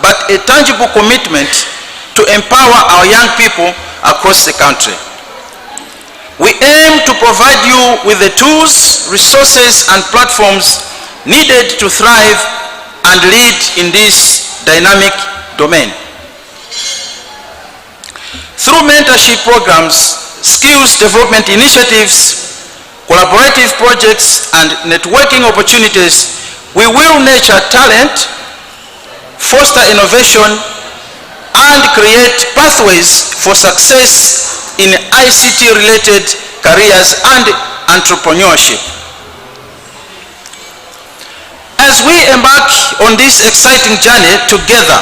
but a tangible commitment to empower our young people across the country. We aim to provide you with the tools, resources, and platforms needed to thrive and lead in this dynamic domain. Through mentorship programs, skills development initiatives, collaborative projects, and networking opportunities, we will nurture talent, foster innovation, and create pathways for success in ICT-related careers and entrepreneurship. As we embark on this exciting journey together,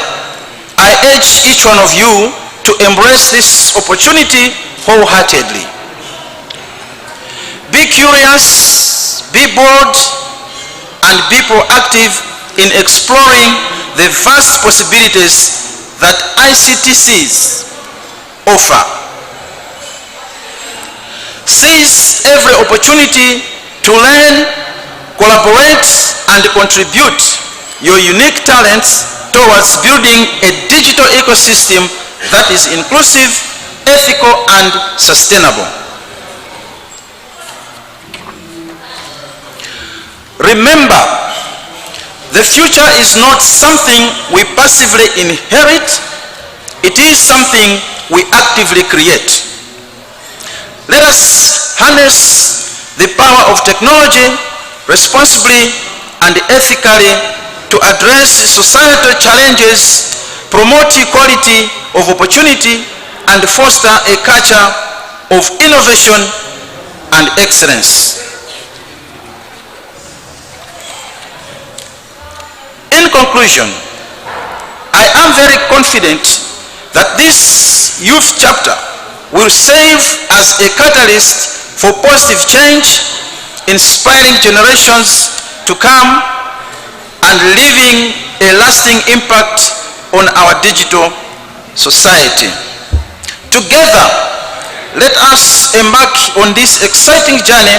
I urge each one of you to embrace this opportunity wholeheartedly. Be curious, be bold, and be proactive in exploring the vast possibilities that ICTCs offer. Seize every opportunity to learn, collaborate, and contribute your unique talents towards building a digital ecosystem that is inclusive, ethical, and sustainable. Remember, the future is not something we passively inherit, it is something we actively create. Let us harness the power of technology responsibly and ethically to address societal challenges, promote equality of opportunity, and foster a culture of innovation and excellence. In conclusion, I am very confident that this youth chapter will serve as a catalyst for positive change, inspiring generations to come and leaving a lasting impact on our digital society. Together, let us embark on this exciting journey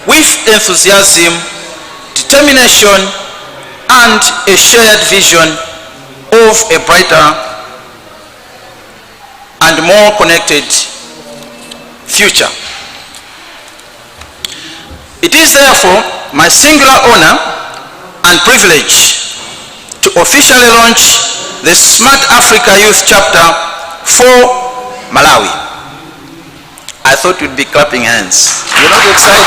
with enthusiasm, determination, and a shared vision of a brighter and more connected future. It is therefore my singular honor and privilege to officially launch the Smart Africa Youth Chapter for Malawi. I thought you'd be clapping hands. You're not excited?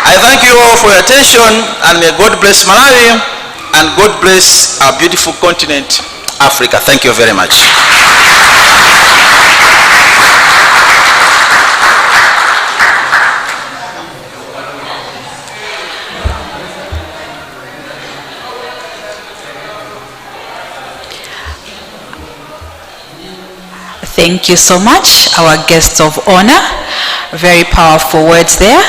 I thank you all for your attention, and may God bless Malawi and God bless our beautiful continent, Africa. Thank you very much. Thank you so much, our guests of honor. Very powerful words there.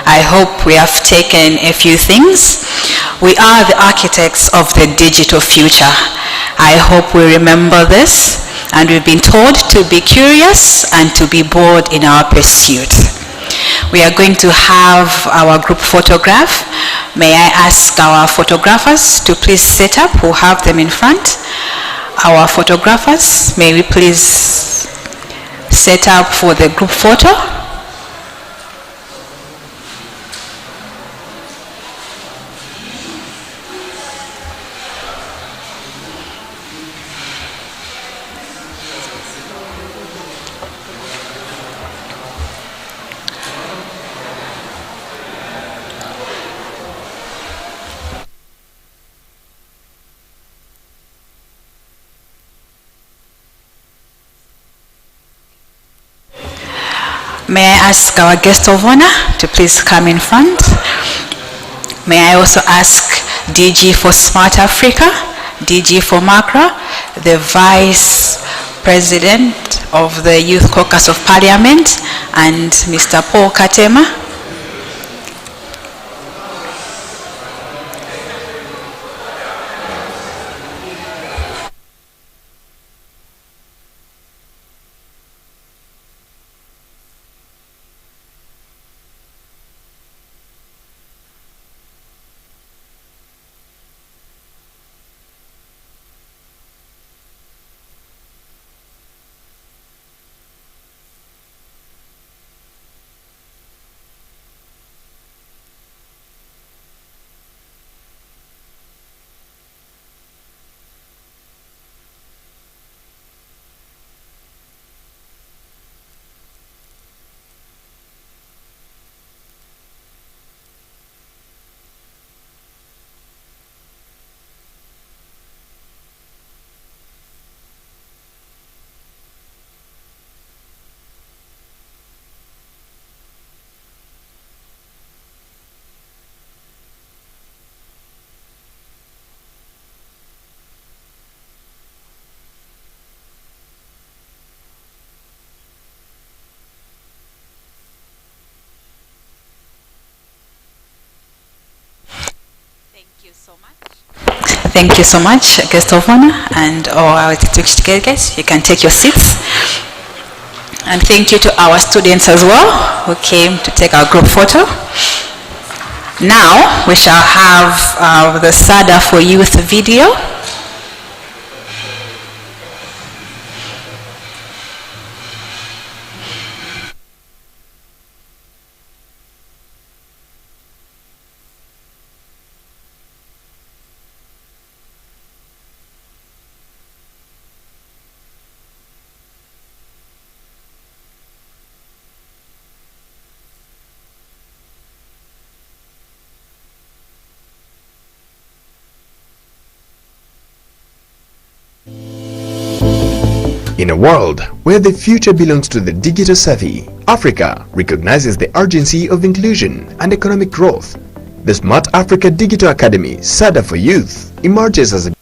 I hope we have taken a few things. We are the architects of the digital future. I hope we remember this, and we've been told to be curious and to be bold in our pursuit. We are going to have our group photograph. May I ask our photographers to please set up? We'll have them in front. Our photographers, may we please set up for the group photo? May I ask our guest of honor to please come in front? May I also ask DG for Smart Africa, DG for Macra, the Vice President of the Youth Caucus of Parliament, and Mr. Paul Katema. Thank you so much, guest of honor, and all our distinguished delegates. You can take your seats. And thank you to our students as well who came to take our group photo. Now we shall have the SADA for Youth video. In a world where the future belongs to the digital savvy, Africa recognizes the urgency of inclusion and economic growth. The Smart Africa Digital Academy, SADA for Youth, emerges as a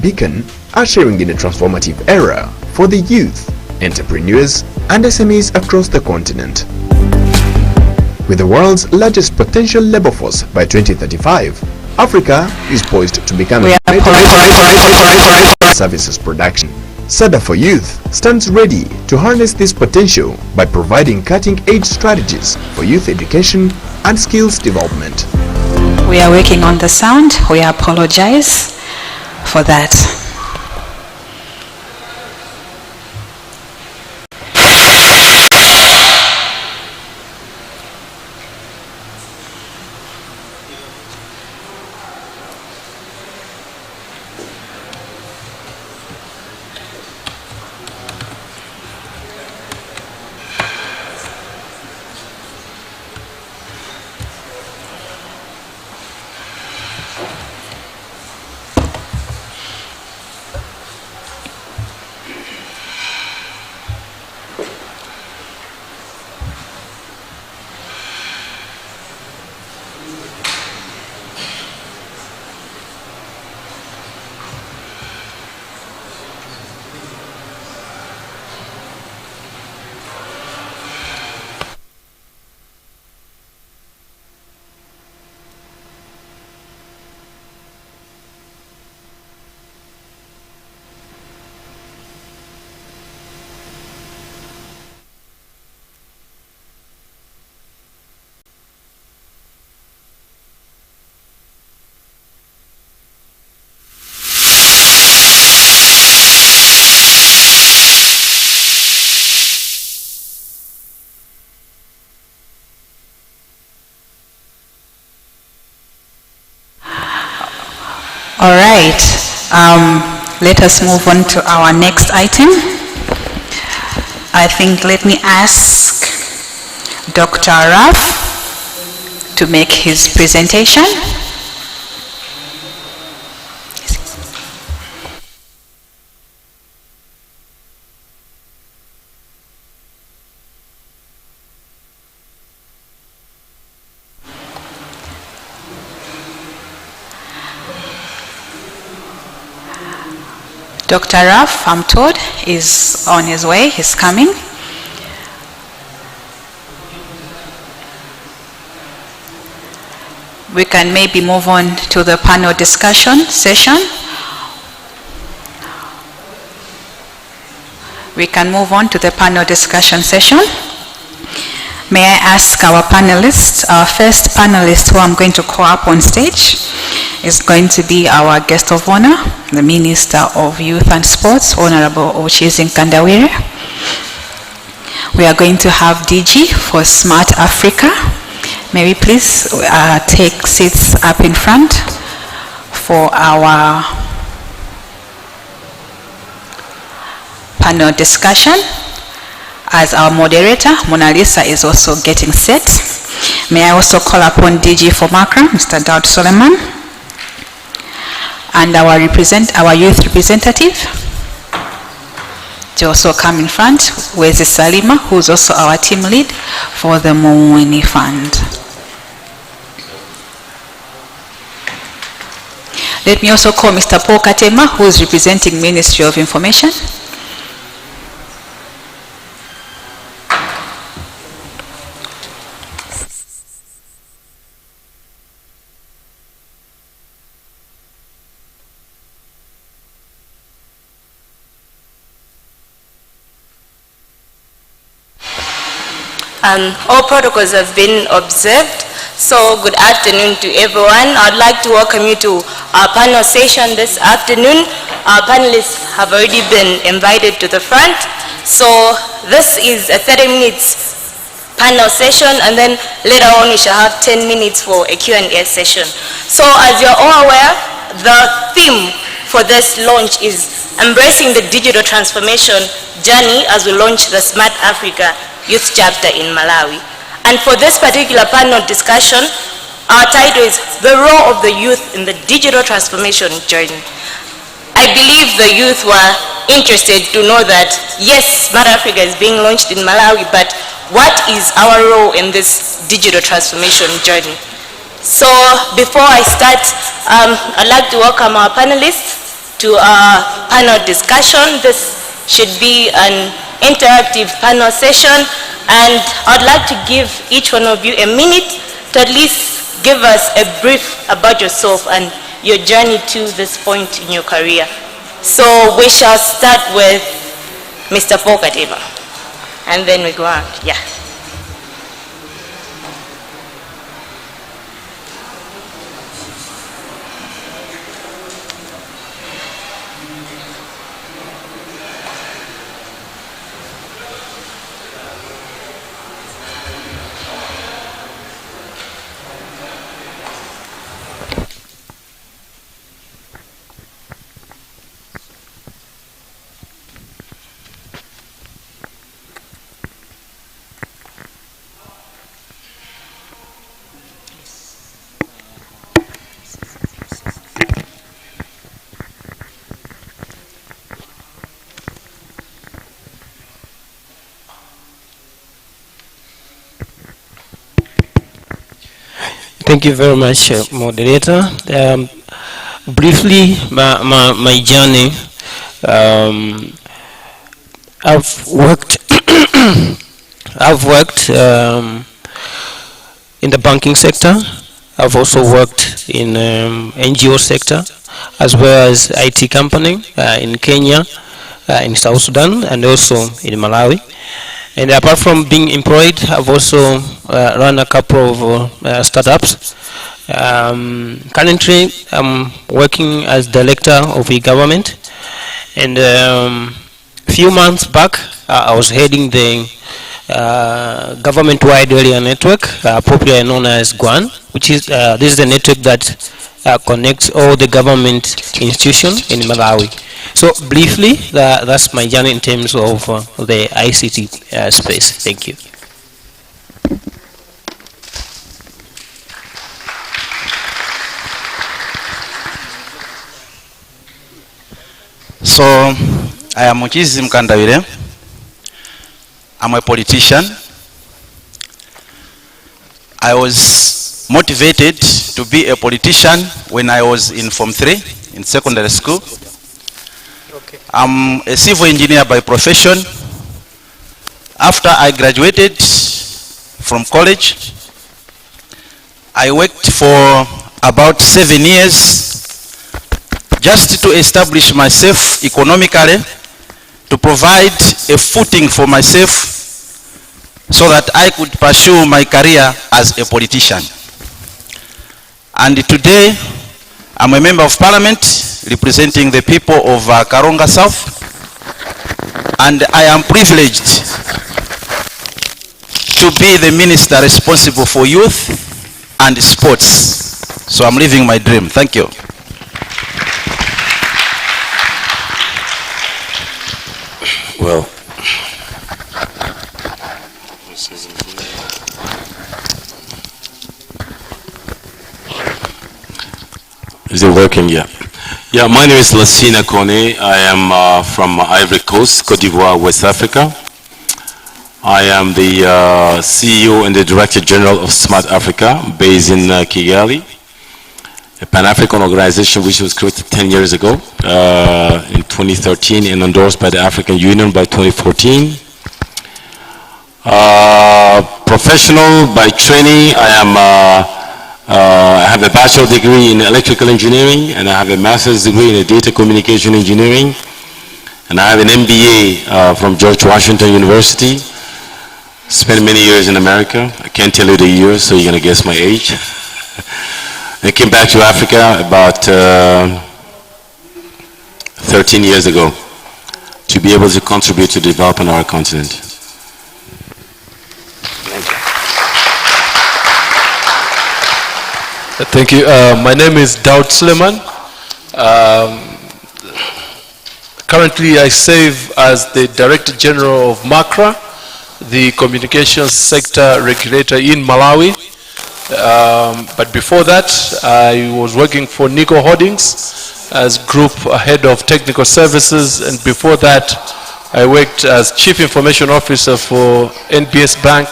beacon ushering in a transformative era for the youth, entrepreneurs and SMEs across the continent. With the world's largest potential labor force by 2035, Africa is poised to become a services production. SADA for Youth stands ready to harness this potential by providing cutting-edge strategies for youth education and skills development. We are working on the sound. We apologize for that. All right, let us move on to our next item. I think let me ask Dr. Raf to make his presentation. Dr. Raf, I'm told, is on his way. He's coming. We can maybe move on to the panel discussion session. We can move on to the panel discussion session. May I ask our panelists, our first panelist who I'm going to call up on stage is going to be our guest of honor, the Minister of Youth and Sports, Honorable Ochizin Kandawire. We are going to have DG for Smart Africa. May we please take seats up in front for our panel discussion. As our moderator, Mona Lisa is also getting set. May I also call upon DG for Macra, Mr. Daud Suleiman, and our youth representative to also come in front. Where's Salima, who's also our team lead for the Muwini Fund. Let me also call Mr. Paul Katema, who is representing Ministry of Information. All protocols have been observed. So good afternoon to everyone. I'd like to welcome you to our panel session this afternoon. Our panelists have already been invited to the front. So this is a 30 minutes panel session, and then later on we shall have 10 minutes for a Q&A session. So as you're all aware, the theme for this launch is embracing the digital transformation journey as we launch the Smart Africa Youth Chapter in Malawi. And for this particular panel discussion, our title is The Role of the Youth in the Digital Transformation Journey. I believe the youth were interested to know that, yes, Smart Africa is being launched in Malawi, but what is our role in this digital transformation journey? So before I start, I'd like to welcome our panelists to our panel discussion. This should be an interactive panel session, and I'd like to give each one of you a minute to at least give us a brief about yourself and your journey to this point in your career. So we shall start with Mr. Paul Katema, and then we go on. Yeah. Thank you very much, moderator. Briefly, my journey. I've worked. I've worked in the banking sector. I've also worked in NGO sector, as well as IT company in Kenya, in South Sudan, and also in Malawi. And apart from being employed, I've also run a couple of startups. Currently, I'm working as director of e-government. And a few months back, I was heading the government-wide area network, popularly known as GWAN, which is this is the network that connects all the government institutions in Malawi. So briefly, that's my journey in terms of the ICT space. Thank you. So, I am Muchizi Mkandawire. I'm a politician. I was motivated to be a politician when I was in Form 3 in secondary school. I'm a civil engineer by profession. After I graduated from college, I worked for about 7 years just to establish myself economically, to provide a footing for myself so that I could pursue my career as a politician. And today, I'm a member of parliament representing the people of Karonga South, and I am privileged to be the minister responsible for youth and sports. So I'm living my dream. Thank you. Well, is it working? Yeah. Yeah, my name is Lassina Kone. I am from Ivory Coast, Cote d'Ivoire, West Africa. I am the CEO and the Director General of Smart Africa, based in Kigali, a Pan-African organization which was created 10 years ago in 2013 and endorsed by the African Union by 2014. Professional by training, I have a bachelor degree in electrical engineering, and I have a master's degree in data communication engineering, and I have an MBA from George Washington University. Spent many years in America. I can't tell you the years, so you're going to guess my age. I came back to Africa about 13 years ago to be able to contribute to the development of our continent. Thank you. My name is Daud Suleiman. Currently, I serve as the Director General of MACRA, the communications sector regulator in Malawi. But before that, I was working for Nico Holdings as Group Head of Technical Services, and before that, I worked as Chief Information Officer for NBS Bank,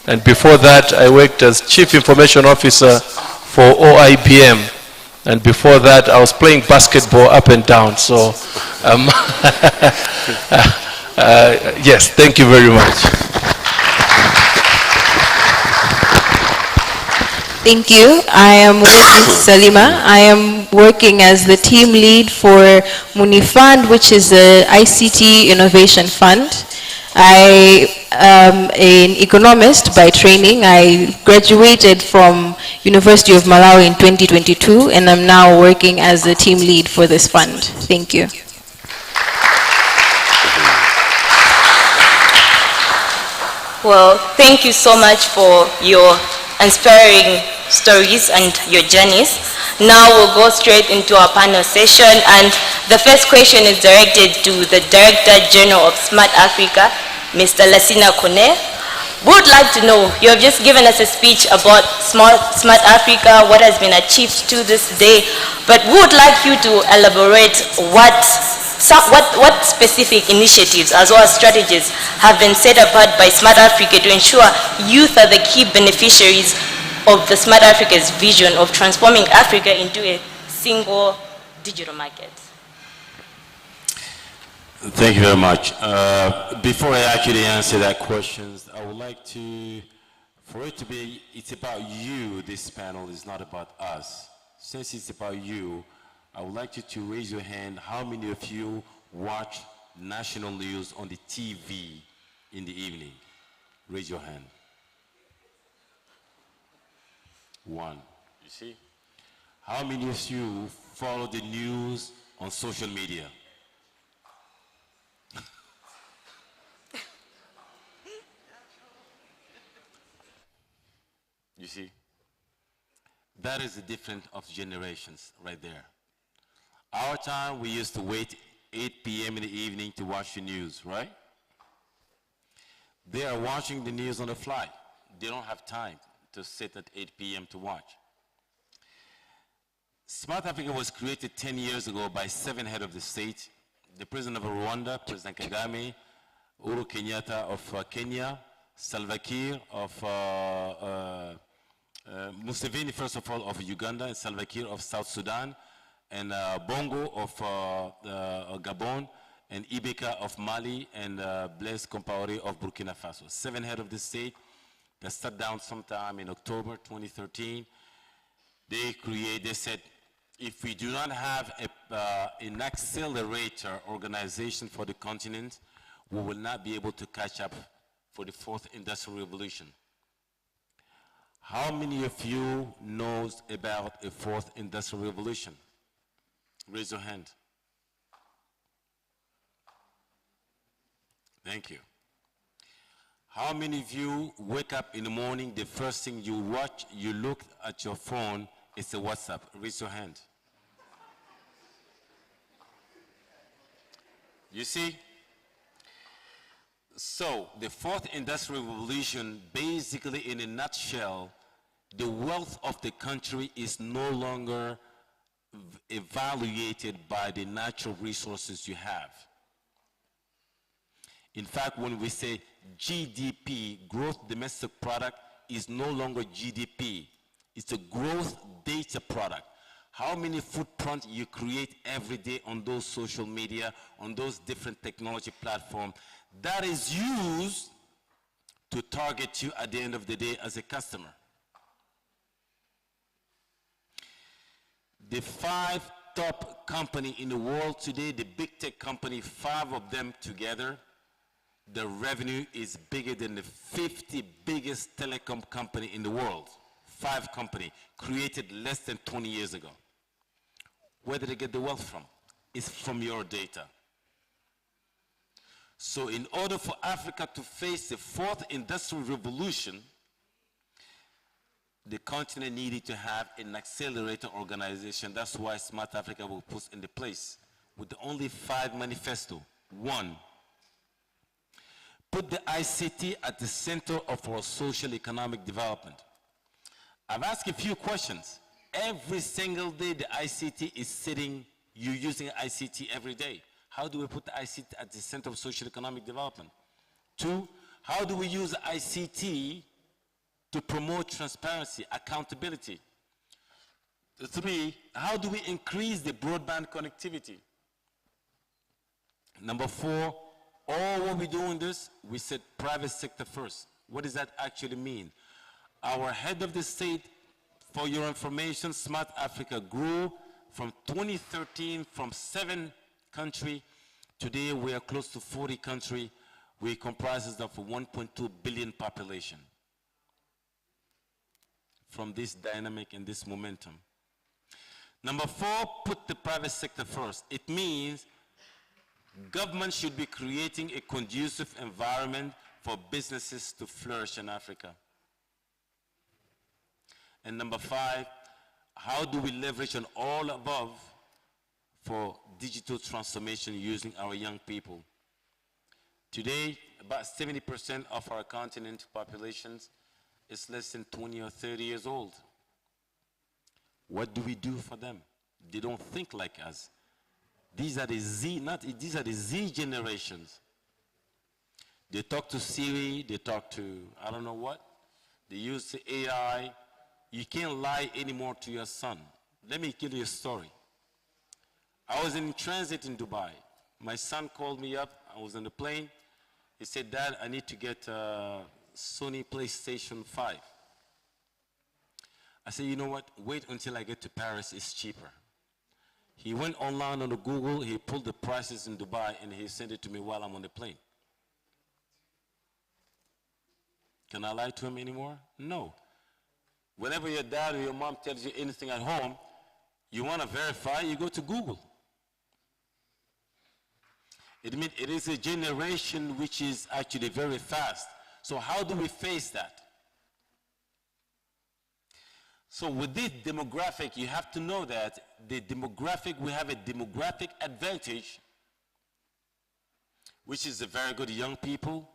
and before that, I worked as Chief Information Officer for OIBM, and before that, I was playing basketball up and down. So, yes, thank you very much. Thank you. I am Salima. I am working as the team lead for Muni Fund, which is the ICT Innovation Fund. I am an economist by training. I graduated from University of Malawi in 2022, and I'm now working as the team lead for this fund. Thank you. Well, thank you so much for your inspiring stories and your journeys. Now we'll go straight into our panel session, and the first question is directed to the Director General of Smart Africa, Mr. Lassina Kone. We would like to know, you have just given us a speech about Smart Africa, what has been achieved to this day, but we would like you to elaborate what specific initiatives as well as strategies have been set apart by Smart Africa to ensure youth are the key beneficiaries of the Smart Africa's vision of transforming Africa into a single digital market. Thank you very much. Before I actually answer that question, I would like to, for it to be, it's about you, this panel is not about us. Since it's about you, I would like you to raise your hand. How many of you watch national news on the TV in the evening? Raise your hand. One. You see? How many of you follow the news on social media? You see? That is the difference of generations right there. Our time, we used to wait 8 p.m. in the evening to watch the news, right? They are watching the news on the fly. They don't have time to sit at 8 p.m. to watch. Smart Africa was created 10 years ago by 7 heads of the state: the President of Rwanda, President Kagame, Uhuru Kenyatta of Kenya, Salva Kiir of Museveni, first of all, of Uganda, and Salva Kiir of South Sudan, and Bongo of Gabon, and Ibeka of Mali, and Blaise Compaoré of Burkina Faso. 7 heads of the state that sat down sometime in October 2013. They said, if we do not have an accelerator organization for the continent, we will not be able to catch up for the 4th industrial revolution. How many of you knows about a 4th industrial revolution? Raise your hand. Thank you. How many of you wake up in the morning, the first thing you watch, you look at your phone, it's a WhatsApp? Raise your hand. You see? So, the 4th industrial revolution, basically in a nutshell, the wealth of the country is no longer evaluated by the natural resources you have. In fact, when we say GDP, growth domestic product, is no longer GDP. It's a growth data product. How many footprints you create every day on those social media, on those different technology platforms, that is used to target you at the end of the day as a customer. The 5 top companies in the world today, the big tech company, 5 of them together, the revenue is bigger than the 50 biggest telecom company in the world. 5 companies created less than 20 years ago. Where did they get the wealth from? It's from your data. So in order for Africa to face the 4th industrial revolution, the continent needed to have an accelerator organization. That's why Smart Africa was put into place with the only 5 manifesto. 1, put the ICT at the center of our social economic development. I've asked a few questions. Every single day the ICT is sitting, you're using ICT every day. How do we put the ICT at the center of social economic development? 2, how do we use ICT to promote transparency, accountability? 3, how do we increase the broadband connectivity? Number 4, all what we do in this, we said private sector first. What does that actually mean? Our head of the state, for your information, Smart Africa grew from 2013 from 7 countries. Today we are close to 40 countries. We comprises of a 1.2 billion population. From this dynamic and this momentum. Number 4, put the private sector first. It means government should be creating a conducive environment for businesses to flourish in Africa. And number 5, how do we leverage on all above for digital transformation using our young people? Today, about 70% of our continent populations is less than 20 or 30 years old. What do we do for them? They don't think like us. These are the Z generations. They talk to Siri, they talk to I don't know what. They use the AI. You can't lie anymore to your son. Let me give you a story. I was in transit in Dubai. My son called me up. I was on the plane. He said, Dad, I need to get Sony PlayStation 5. I said, you know what? Wait until I get to Paris. It's cheaper. He went online on the Google. He pulled the prices in Dubai, and he sent it to me while I'm on the plane. Can I lie to him anymore? No. Whenever your dad or your mom tells you anything at home, you want to verify, you go to Google. It means it is a generation which is actually very fast. So how do we face that? So with this demographic, you have to know that we have a demographic advantage, which is a very good young people,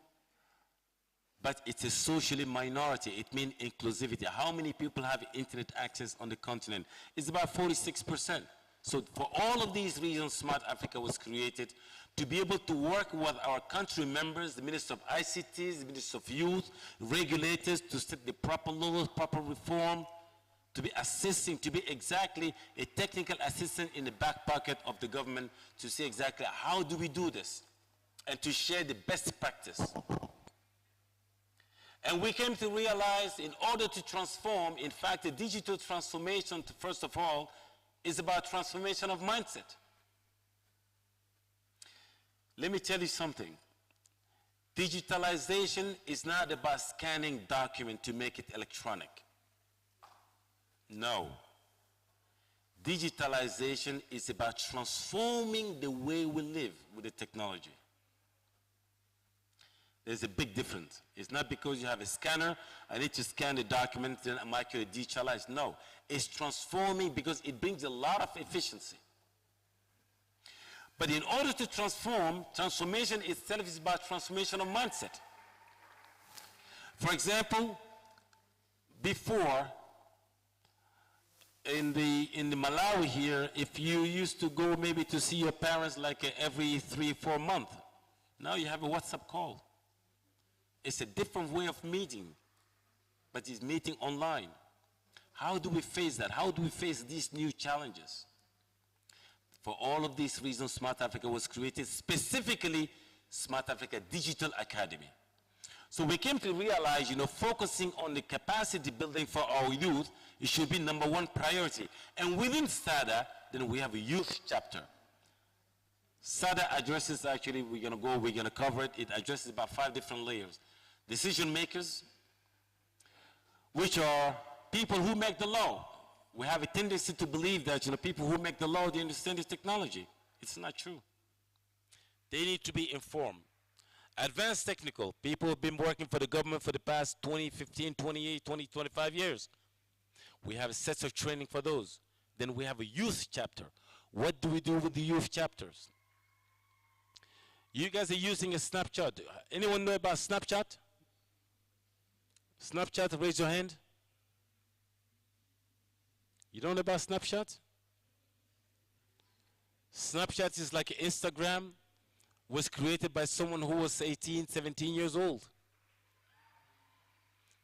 but it's a socially minority. It means inclusivity. How many people have internet access on the continent? It's about 46%. So for all of these reasons, Smart Africa was created to be able to work with our country members, the Minister of ICT, the Minister of Youth, regulators, to set the proper laws, proper reform, to be assisting, to be exactly a technical assistant in the back pocket of the government to see exactly how do we do this and to share the best practice. And we came to realize in order to transform, in fact, the digital transformation, first of all, is about transformation of mindset. Let me tell you something. Digitalization is not about scanning document to make it electronic. No. Digitalization is about transforming the way we live with the technology. There's a big difference. It's not because you have a scanner, I need to scan the document, then I might get digitalized. No, it's transforming because it brings a lot of efficiency. But in order to transform, transformation itself is about transformation of mindset. For example, before, in the Malawi here, if you used to go maybe to see your parents like every 3-4 months, now you have a WhatsApp call. It's a different way of meeting, but it's meeting online. How do we face that? How do we face these new challenges? For all of these reasons, Smart Africa was created, specifically Smart Africa Digital Academy. So we came to realize, focusing on the capacity building for our youth, it should be #1 priority. And within SADA, then we have a youth chapter. SADA addresses, actually, we're going to cover it. It addresses about 5 different layers. Decision makers, which are people who make the law. We have a tendency to believe that, people who make the law, they understand the technology. It's not true. They need to be informed. Advanced technical, people have been working for the government for the past 20, 15, 28, 20, 25 years. We have sets of training for those. Then we have a youth chapter. What do we do with the youth chapters? You guys are using a Snapchat. Anyone know about Snapchat? Snapchat, raise your hand. You don't know about Snapchat? Snapchat is like Instagram, was created by someone who was 18, 17 years old.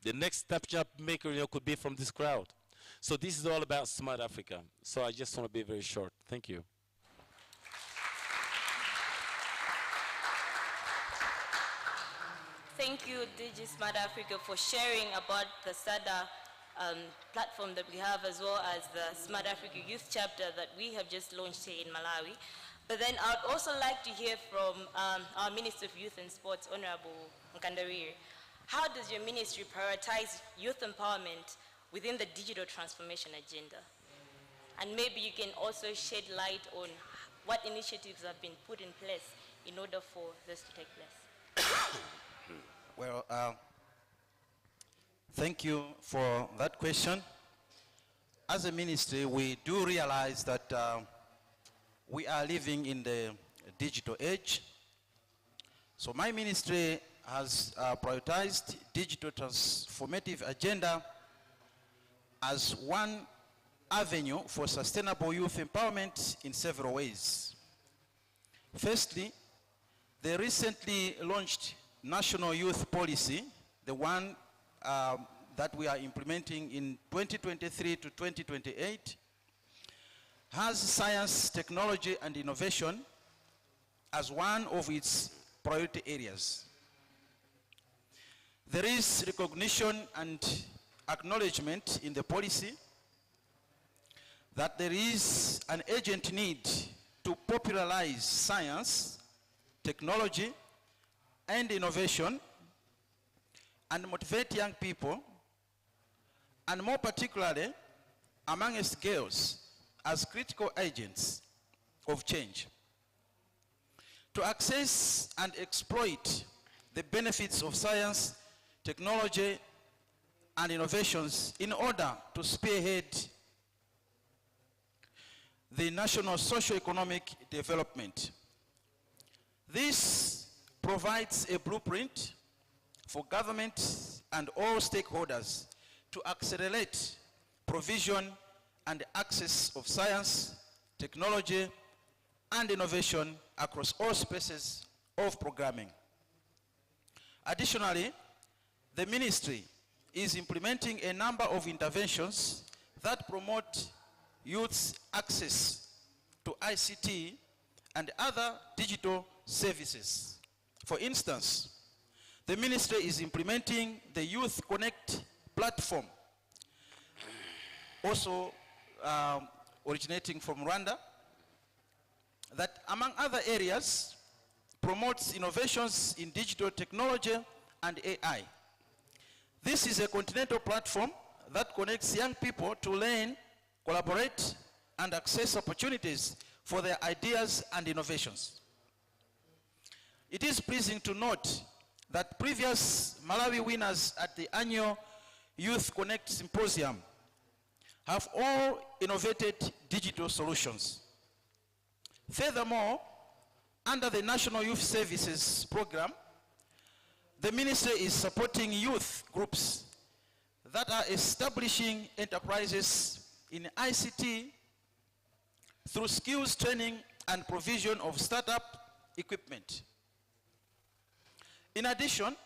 The next Snapchat maker could be from this crowd. So this is all about Smart Africa. So I just want to be very short. Thank you. Thank you, DG Smart Africa, for sharing about the SADA platform that we have, as well as the Smart Africa Youth Chapter that we have just launched here in Malawi. But then I'd also like to hear from our Minister of Youth and Sports, Honorable Nkandariri. How does your ministry prioritize youth empowerment within the digital transformation agenda? And maybe you can also shed light on what initiatives have been put in place in order for this to take place. Well, thank you for that question. As a ministry, we do realize that we are living in the digital age. So my ministry has prioritized digital transformative agenda as one avenue for sustainable youth empowerment in several ways. Firstly, the recently launched National Youth Policy, the one that we are implementing in 2023 to 2028, has science, technology, and innovation as one of its priority areas. There is recognition and acknowledgement in the policy that there is an urgent need to popularize science, technology, and innovation, and motivate young people, and more particularly amongst girls, as critical agents of change, to access and exploit the benefits of science, technology, and innovations in order to spearhead the national socio-economic development. This provides a blueprint for government and all stakeholders to accelerate provision and access of science, technology, and innovation across all spaces of programming. Additionally, the ministry is implementing a number of interventions that promote youth's access to ICT and other digital services. For instance, the ministry is implementing the Youth Connect platform, also originating from Rwanda, that among other areas promotes innovations in digital technology and AI. This is a continental platform that connects young people to learn, collaborate, and access opportunities for their ideas and innovations. It is pleasing to note that previous Malawi winners at the annual Youth Connect Symposium have all innovated digital solutions. Furthermore, under the National Youth Services Program, the ministry is supporting youth groups that are establishing enterprises in ICT through skills training and provision of startup equipment. In addition,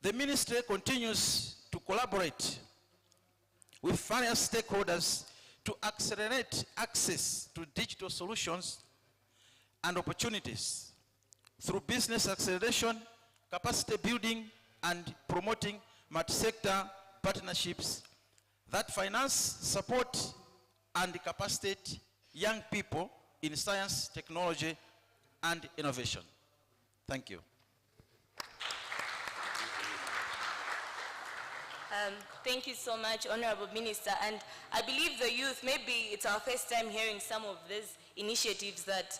the ministry continues to collaborate with various stakeholders to accelerate access to digital solutions and opportunities through business acceleration, capacity building, and promoting multi-sector partnerships that finance, support, and capacitate young people in science, technology, and innovation. Thank you. Thank you so much, Honorable Minister. And I believe the youth, maybe it's our first time hearing some of these initiatives that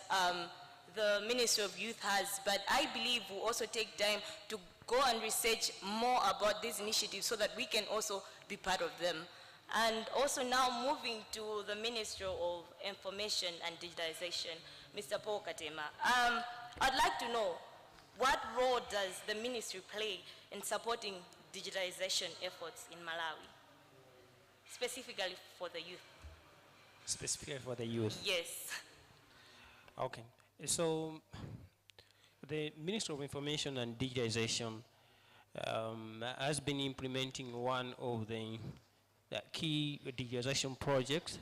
the Ministry of Youth has, but I believe we'll also take time to go and research more about these initiatives so that we can also be part of them. And also now moving to the Ministry of Information and Digitalization, Mr. Paul Katema. I'd like to know, what role does the ministry play in supporting digitalization efforts in Malawi, specifically for the youth? Specifically for the youth? Yes. Okay. So the Ministry of Information and Digitalization has been implementing one of the key digitalization projects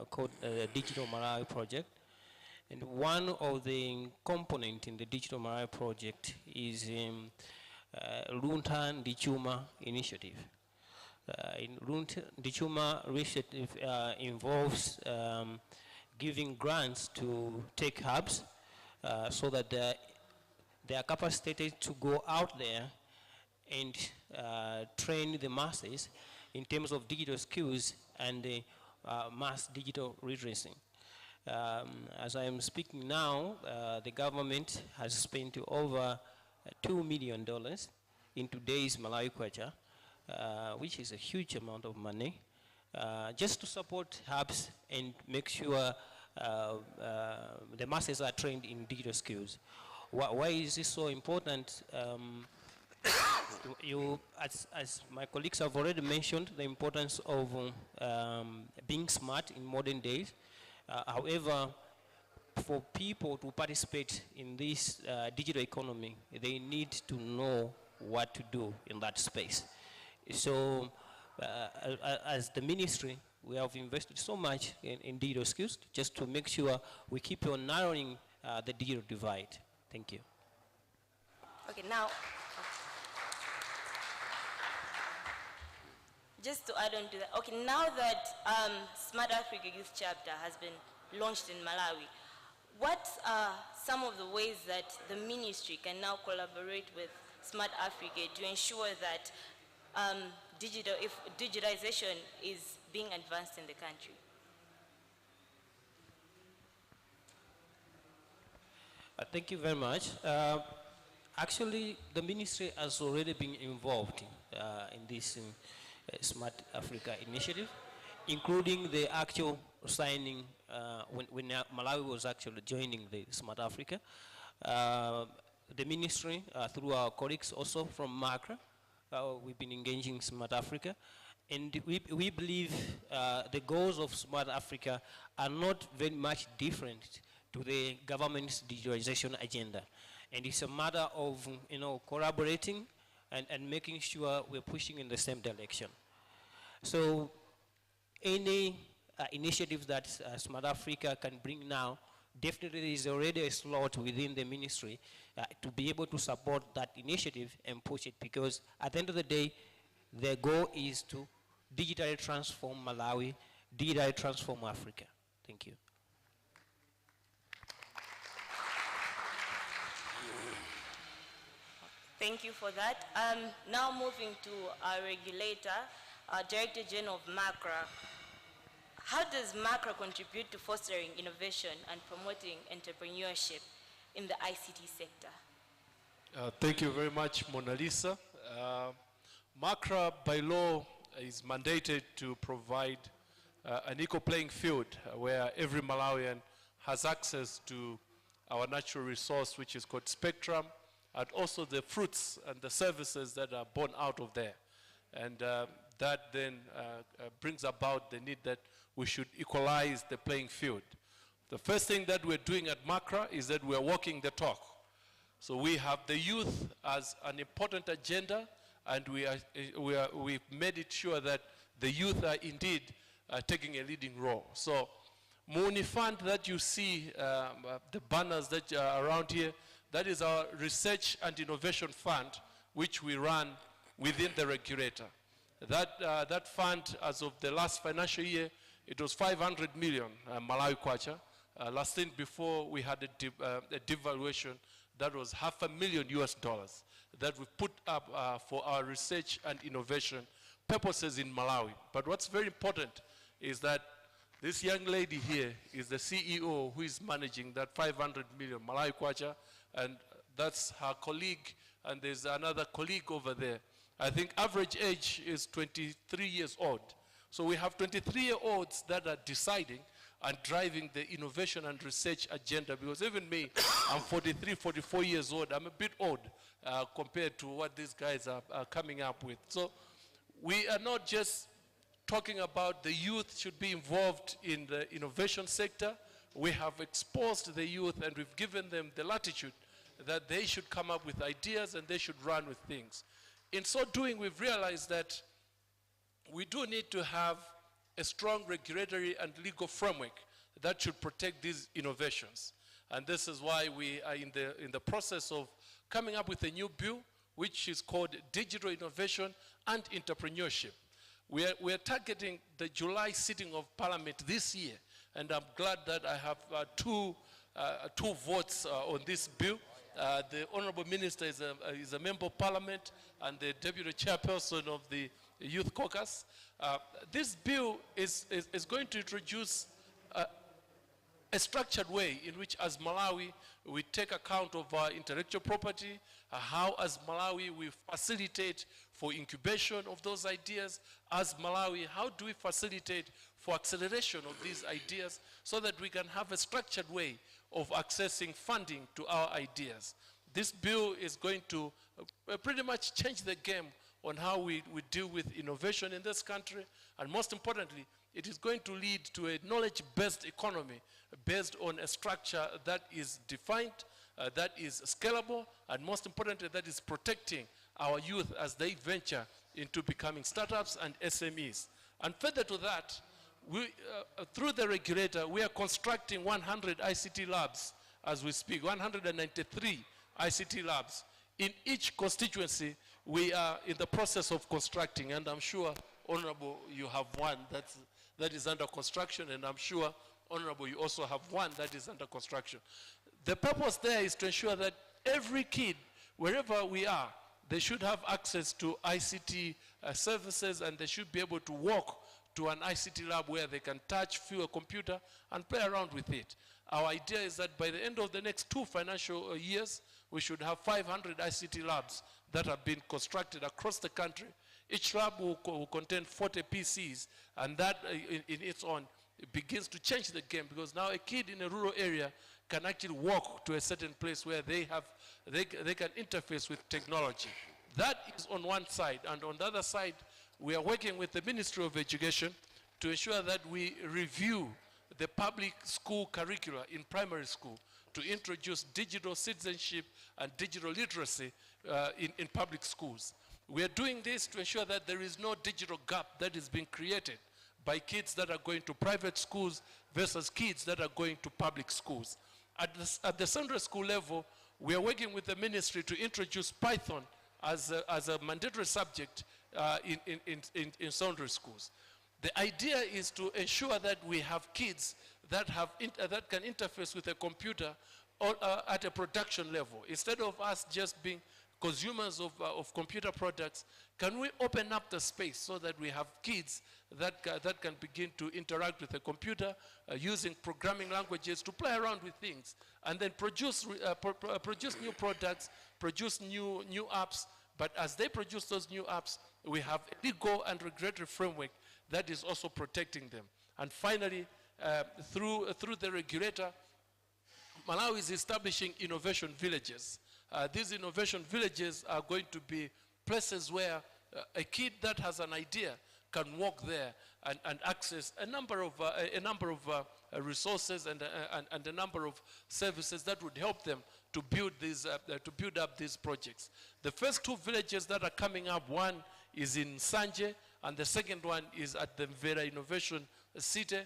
called Digital Malawi Project. And one of the components in the Digital Malawi Project is Lunta Ndichuma initiative. In Lunta Ndichuma initiative involves giving grants to tech hubs so that they are capacitated to go out there and train the masses in terms of digital skills and mass digital literacy. As I am speaking now, the government has spent over $2 million in today's Malawi kwacha, which is a huge amount of money, just to support hubs and make sure the masses are trained in digital skills. Why is this so important? As my colleagues have already mentioned, the importance of being smart in modern days. However, for people to participate in this digital economy, they need to know what to do in that space. So, as the ministry, we have invested so much in digital skills just to make sure we keep on narrowing the digital divide. Thank you. Okay, now, just to add on to that, okay, now that Smart Africa Youth Chapter has been launched in Malawi, what are some of the ways that the ministry can now collaborate with Smart Africa to ensure that digitalization is being advanced in the country? Thank you very much. Actually, the ministry has already been involved in this Smart Africa initiative, including the actual signing when Malawi was actually joining the Smart Africa. The ministry, through our colleagues also from MACRA, we've been engaging Smart Africa, and we believe the goals of Smart Africa are not very much different to the government's digitalization agenda. And it's a matter of collaborating and making sure we're pushing in the same direction. So any initiatives that Smart Africa can bring now, definitely there is already a slot within the ministry to be able to support that initiative and push it, because at the end of the day, their goal is to digitally transform Malawi, digitally transform Africa. Thank you. Thank you for that. Now moving to our regulator, Director General of MACRA. How does MACRA contribute to fostering innovation and promoting entrepreneurship in the ICT sector? Thank you very much, Mona Lisa. MACRA by law is mandated to provide an equal playing field where every Malawian has access to our natural resource, which is called spectrum, and also the fruits and the services that are born out of there. And that then brings about the need that we should equalize the playing field. The first thing that we're doing at MACRA is that we're walking the talk. So we have the youth as an important agenda, and we've made it sure that the youth are indeed taking a leading role. So Muni Fund that you see, the banners that are around here, that is our research and innovation fund, which we run within the regulator. That fund, as of the last financial year, it was 500 million Malawi kwacha. Last thing before we had a devaluation, that was $500,000 that we put up for our research and innovation purposes in Malawi. But what's very important is that this young lady here is the CEO who is managing that 500 million Malawi kwacha, and that's her colleague, and there's another colleague over there. I think average age is 23 years old. So we have 23-year-olds that are deciding and driving the innovation and research agenda, because even me, I'm 43, 44 years old. I'm a bit old compared to what these guys are coming up with. So we are not just talking about the youth should be involved in the innovation sector. We have exposed the youth and we've given them the latitude that they should come up with ideas and they should run with things. In so doing, we've realized that we do need to have a strong regulatory and legal framework that should protect these innovations. And this is why we are in the process of coming up with a new bill, which is called Digital Innovation and Entrepreneurship. We are targeting the July sitting of Parliament this year, and I'm glad that I have two votes on this bill. The Honorable Minister is a member of Parliament and the Deputy Chairperson of the Youth Caucus. This bill is going to introduce a structured way in which, as Malawi, we take account of our intellectual property, how as Malawi we facilitate for incubation of those ideas. As Malawi, how do we facilitate for acceleration of these ideas so that we can have a structured way of accessing funding to our ideas. This bill is going to pretty much change the game on how we deal with innovation in this country, and most importantly, it is going to lead to a knowledge-based economy based on a structure that is defined, that is scalable, and most importantly, that is protecting our youth as they venture into becoming startups and SMEs. And further to that, through the regulator, we are constructing 100 ICT labs as we speak, 193 ICT labs. In each constituency, we are in the process of constructing, and I'm sure, Honorable, you have one that is under construction, and I'm sure, Honorable, you also have one that is under construction. The purpose there is to ensure that every kid, wherever we are, they should have access to ICT services, and they should be able to walk to an ICT lab where they can touch, feel a computer, and play around with it. Our idea is that by the end of the next 2 financial years, we should have 500 ICT labs that have been constructed across the country. Each lab will contain 40 PCs, and that in its own, it begins to change the game, because now a kid in a rural area can actually walk to a certain place where they can interface with technology. That is on one side, and on the other side, we are working with the Ministry of Education to ensure that we review the public school curricula in primary school to introduce digital citizenship and digital literacy in public schools. We are doing this to ensure that there is no digital gap that is being created by kids that are going to private schools versus kids that are going to public schools. At the secondary school level, we are working with the ministry to introduce Python as a mandatory subject in secondary schools. The idea is to ensure that we have kids that can interface with a computer at a production level. Instead of us just being consumers of computer products, can we open up the space so that we have kids that can begin to interact with a computer using programming languages to play around with things, and then produce new products, produce new apps. But as they produce those new apps, we have a legal and regulatory framework that is also protecting them. And finally, through the regulator, Malawi is establishing innovation villages. These innovation villages are going to be places where A kid that has an idea can walk there and access a number of resources and a number of services that would help them to build up these projects. The first two villages that are coming up, one is in Sanje, and the second one is at the Mvera Innovation City,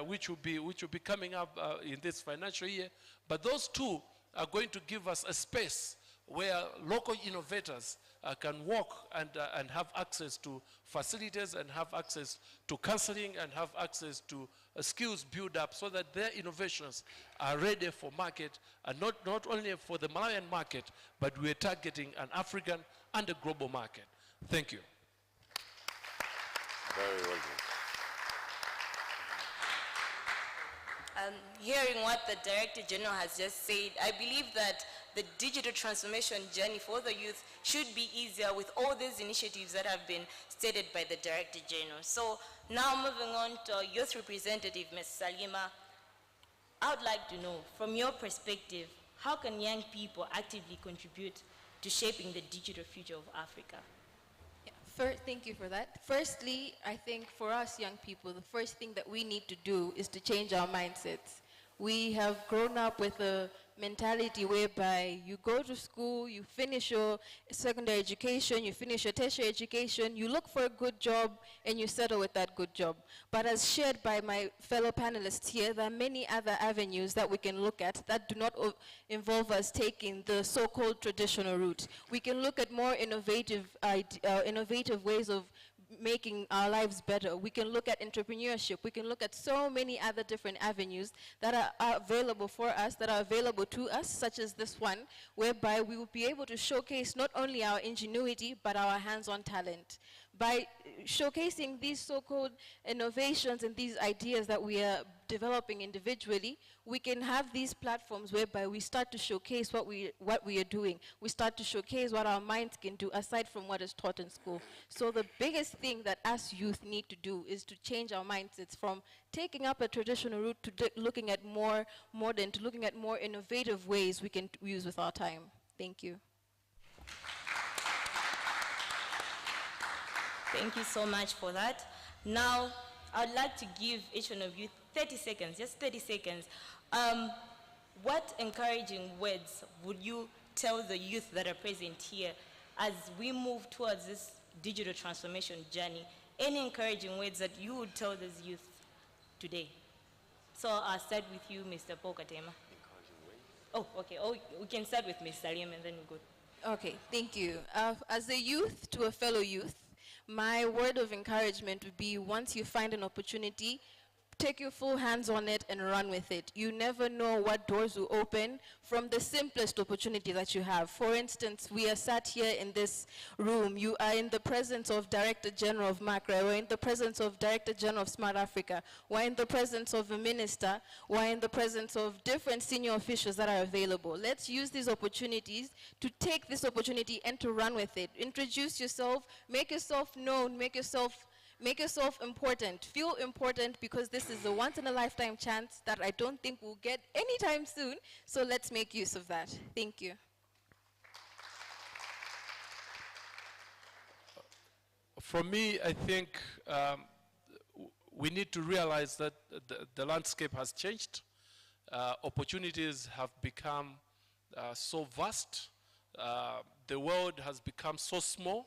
which will be coming up in this financial year. But those two are going to give us a space where local innovators can walk and have access to facilities and have access to counseling and have access to skills build up so that their innovations are ready for market, and not only for the Malawian market, but we're targeting an African and a global market. Thank you. Very well done. Hearing what the Director General has just said, I believe that the digital transformation journey for the youth should be easier with all these initiatives that have been stated by the Director General. So now moving on to our youth representative, Ms. Salima, I would like to know, from your perspective, how can young people actively contribute to shaping the digital future of Africa? Thank you for that. Firstly, I think for us young people, the first thing that we need to do is to change our mindsets. We have grown up with a mentality whereby you go to school, you finish your secondary education, you finish your tertiary education, you look for a good job, and you settle with that good job. But as shared by my fellow panelists here, there are many other avenues that we can look at that do not involve us taking the so-called traditional route. We can look at more innovative ways of making our lives better. We can look at entrepreneurship. We can look at so many other different avenues that are available for us, that are available to us, such as this one, whereby we will be able to showcase not only our ingenuity, but our hands-on talent. By showcasing these so-called innovations and these ideas that we are developing individually, we can have these platforms whereby we start to showcase what we are doing. We start to showcase what our minds can do aside from what is taught in school. So the biggest thing that us youth need to do is to change our mindsets from taking up a traditional route to looking at more modern, to looking at more innovative ways we can use with our time. Thank you. Thank you so much for that. Now, I'd like to give each one of you 30 seconds, just 30 seconds. What encouraging words would you tell the youth that are present here as we move towards this digital transformation journey? Any encouraging words that you would tell these youth today? So I'll start with you, Mr. Pokatema. Encouraging words? Oh, okay. Oh, we can start with Ms. Salim and then we go. Okay, thank you. As a youth to a fellow youth, my word of encouragement would be, once you find an opportunity, take your full hands on it and run with it. You never know what doors will open from the simplest opportunity that you have. For instance, we are sat here in this room. You are in the presence of Director General of MACRA. We're in the presence of Director General of Smart Africa. We're in the presence of a minister. We're in the presence of different senior officials that are available. Let's use these opportunities to take this opportunity and to run with it. Introduce yourself, make yourself known, make yourself important. Feel important, because this is a once-in-a-lifetime chance that I don't think we'll get anytime soon. So let's make use of that. Thank you. For me, I think we need to realize that the landscape has changed. Opportunities have become so vast. The world has become so small.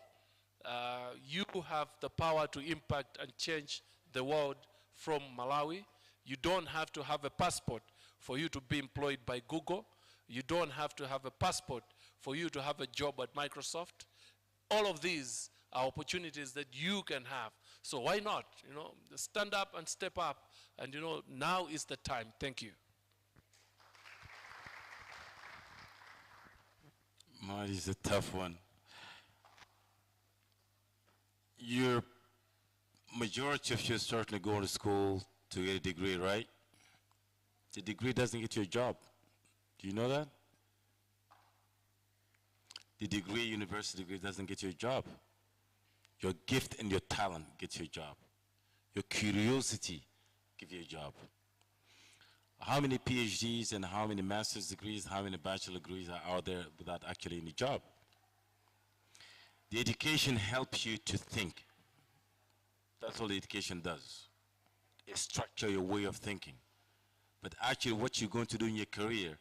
You have the power to impact and change the world from Malawi. You don't have to have a passport for you to be employed by Google. You don't have to have a passport for you to have a job at Microsoft. All of these are opportunities that you can have. So why not? Stand up and step up. And now is the time. Thank you. Mine is a tough one. Your majority of you certainly going to school to get a degree, right? The degree doesn't get you a job. Do you know that? The degree, university degree, doesn't get you a job. Your gift and your talent gets you a job. Your curiosity gives you a job. How many PhDs and how many master's degrees, how many bachelor degrees are out there without actually any job? The education helps you to think. That's all the education does. It structures your way of thinking. But actually what you're going to do in your career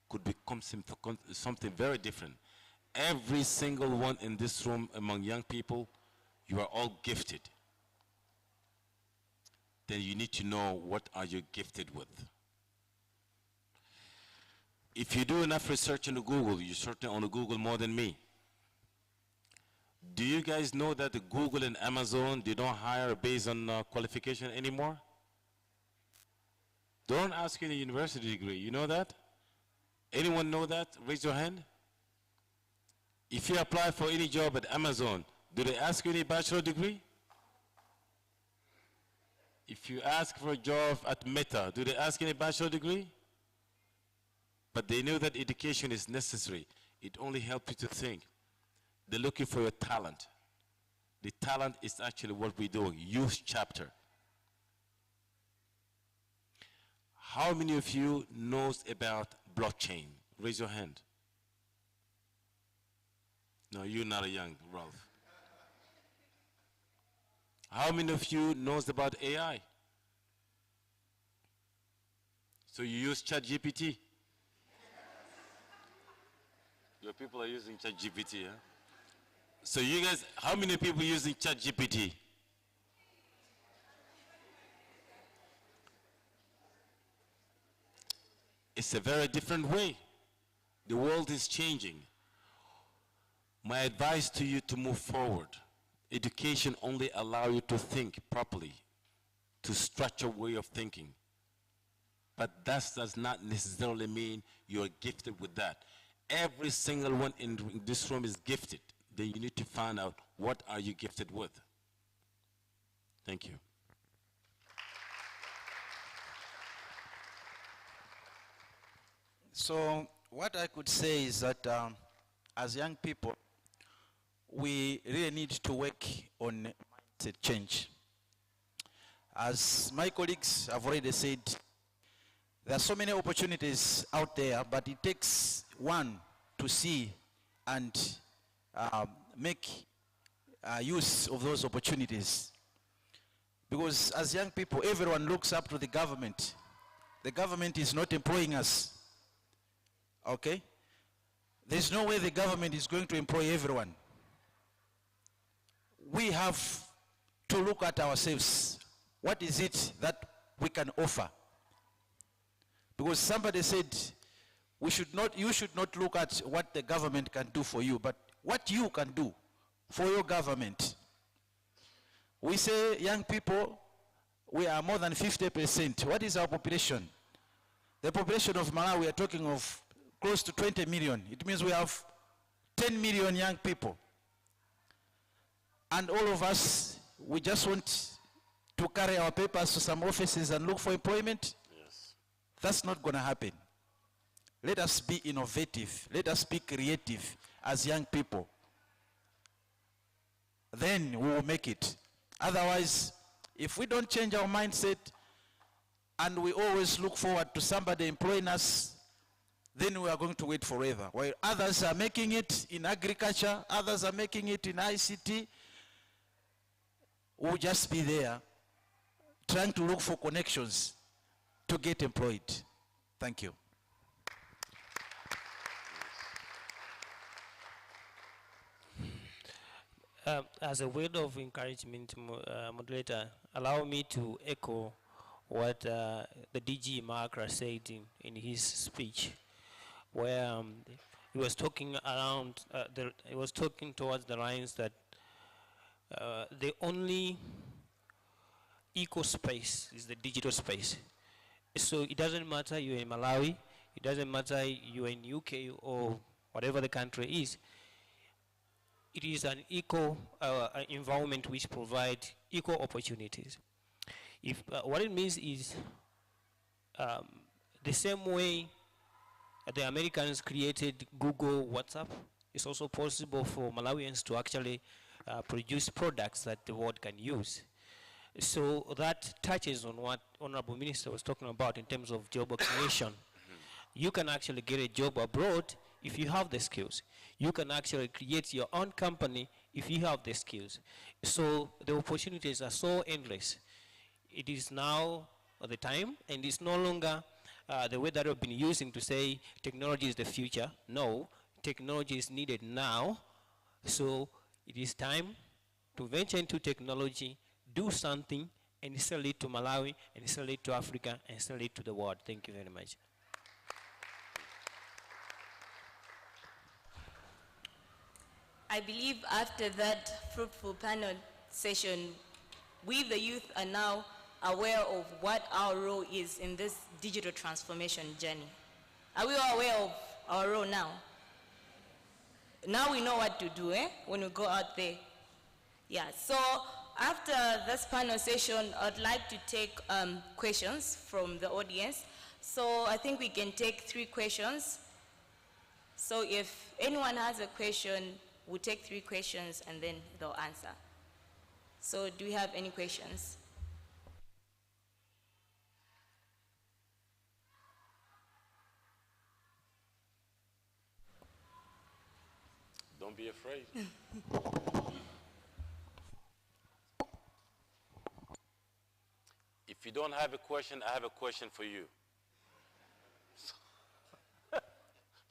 could become something very different. Every single one in this room among young people, you are all gifted. Then you need to know what are you gifted with. If you do enough research on Google, you're certainly on Google more than me. Do you guys know that the Google and Amazon, they don't hire based on qualification anymore? They don't ask you a university degree, you know that? Anyone know that? Raise your hand. If you apply for any job at Amazon, do they ask you any bachelor degree? If you ask for a job at Meta, do they ask any bachelor degree? But they know that education is necessary. It only helps you to think. They're looking for your talent. The talent is actually what we're doing, youth chapter. How many of you knows about blockchain? Raise your hand. No, you're not a young, Ralph. How many of you knows about AI? So you use ChatGPT? Your people are using ChatGPT, huh? So you guys, how many people using ChatGPT? It's a very different way. The world is changing. My advice to you to move forward, education only allows you to think properly, to structure a way of thinking. But that does not necessarily mean you're gifted with that. Every single one in this room is gifted. Then you need to find out what are you gifted with. Thank you. So what I could say is that as young people, we really need to work on mindset change. As my colleagues have already said, there are so many opportunities out there, but it takes one to see and make use of those opportunities. Because as young people, everyone looks up to the government. The government is not employing us. Okay? There's no way the government is going to employ everyone. We have to look at ourselves. What is it that we can offer? Because somebody said, you should not look at what the government can do for you, but what you can do for your government. We say young people, we are more than 50%. What is our population? The population of Malawi, we are talking of close to 20 million. It means we have 10 million young people. And all of us, we just want to carry our papers to some offices and look for employment. Yes. That's not going to happen. Let us be innovative. Let us be creative as young people. Then we will make it. Otherwise, if we don't change our mindset and we always look forward to somebody employing us, then we are going to wait forever. While others are making it in agriculture, others are making it in ICT, we'll just be there trying to look for connections to get employed. Thank you. As a word of encouragement, moderator, allow me to echo what the DG Makra said in his speech, where he was talking around, he was talking towards the lines that the only eco space is the digital space. So it doesn't matter you're in Malawi, it doesn't matter you're in UK or whatever the country is. It is an eco environment which provides equal opportunities. If what it means is the same way the Americans created Google, WhatsApp, it's also possible for Malawians to actually produce products that the world can use. So that touches on what Honorable Minister was talking about in terms of job creation. You can actually get a job abroad if you have the skills. You can actually create your own company if you have the skills. So the opportunities are so endless. It is now the time, and it's no longer the way that we've been using to say technology is the future. No, technology is needed now. So it is time to venture into technology, do something, and sell it to Malawi, and sell it to Africa, and sell it to the world. Thank you very much. I believe after that fruitful panel session, we the youth are now aware of what our role is in this digital transformation journey. Are we all aware of our role now? Now we know what to do when we go out there. Yeah, so after this panel session, I'd like to take questions from the audience. So I think we can take 3 questions. So if anyone has a question, we'll take 3 questions and then they'll answer. So do we have any questions? Don't be afraid. If you don't have a question, I have a question for you.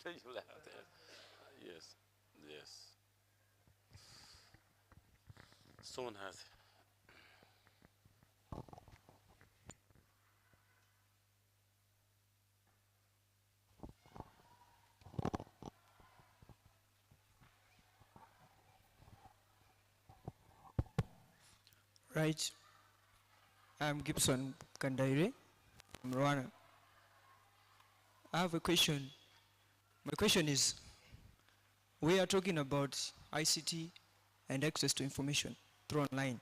You laugh there. Yes, yes. Someone has. Right. I'm Gibson Kandaire from Rwanda. I have a question. My question is, we are talking about ICT and access to information through online.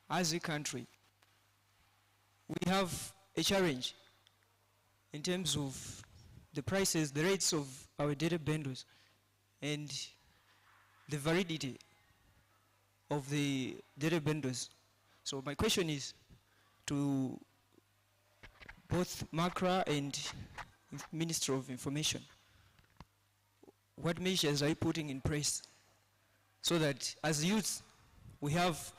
As a country, we have a challenge in terms of the prices, the rates of our data bundles, and the validity of the data bundles. So my question is to both MACRA and Minister of Information. What measures are you putting in place so that as youths we have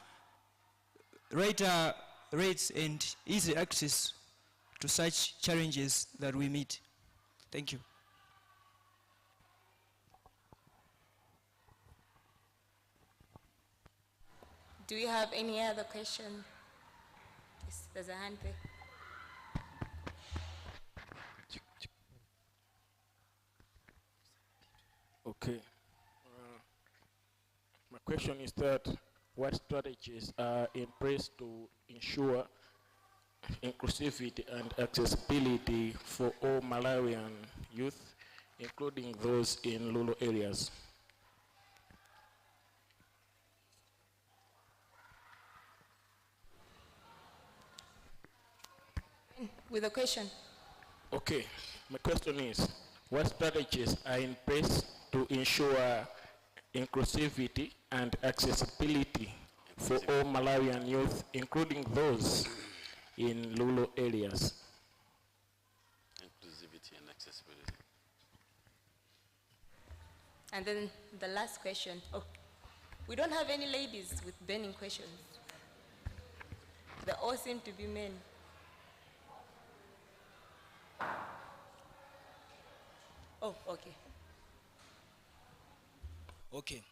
greater rates and easy access to such challenges that we meet? Thank you. Do you have any other question? Yes, there's a hand there. Okay. My question is that what strategies are in place to ensure inclusivity and accessibility for all Malawian youth, including those in rural areas? With a question. Okay, my question is, what strategies are in place to ensure inclusivity and accessibility for all Malawian youth, including those in rural areas? Inclusivity and accessibility. And then the last question. Oh, we don't have any ladies with burning questions. They all seem to be men. Oh, okay. Okay.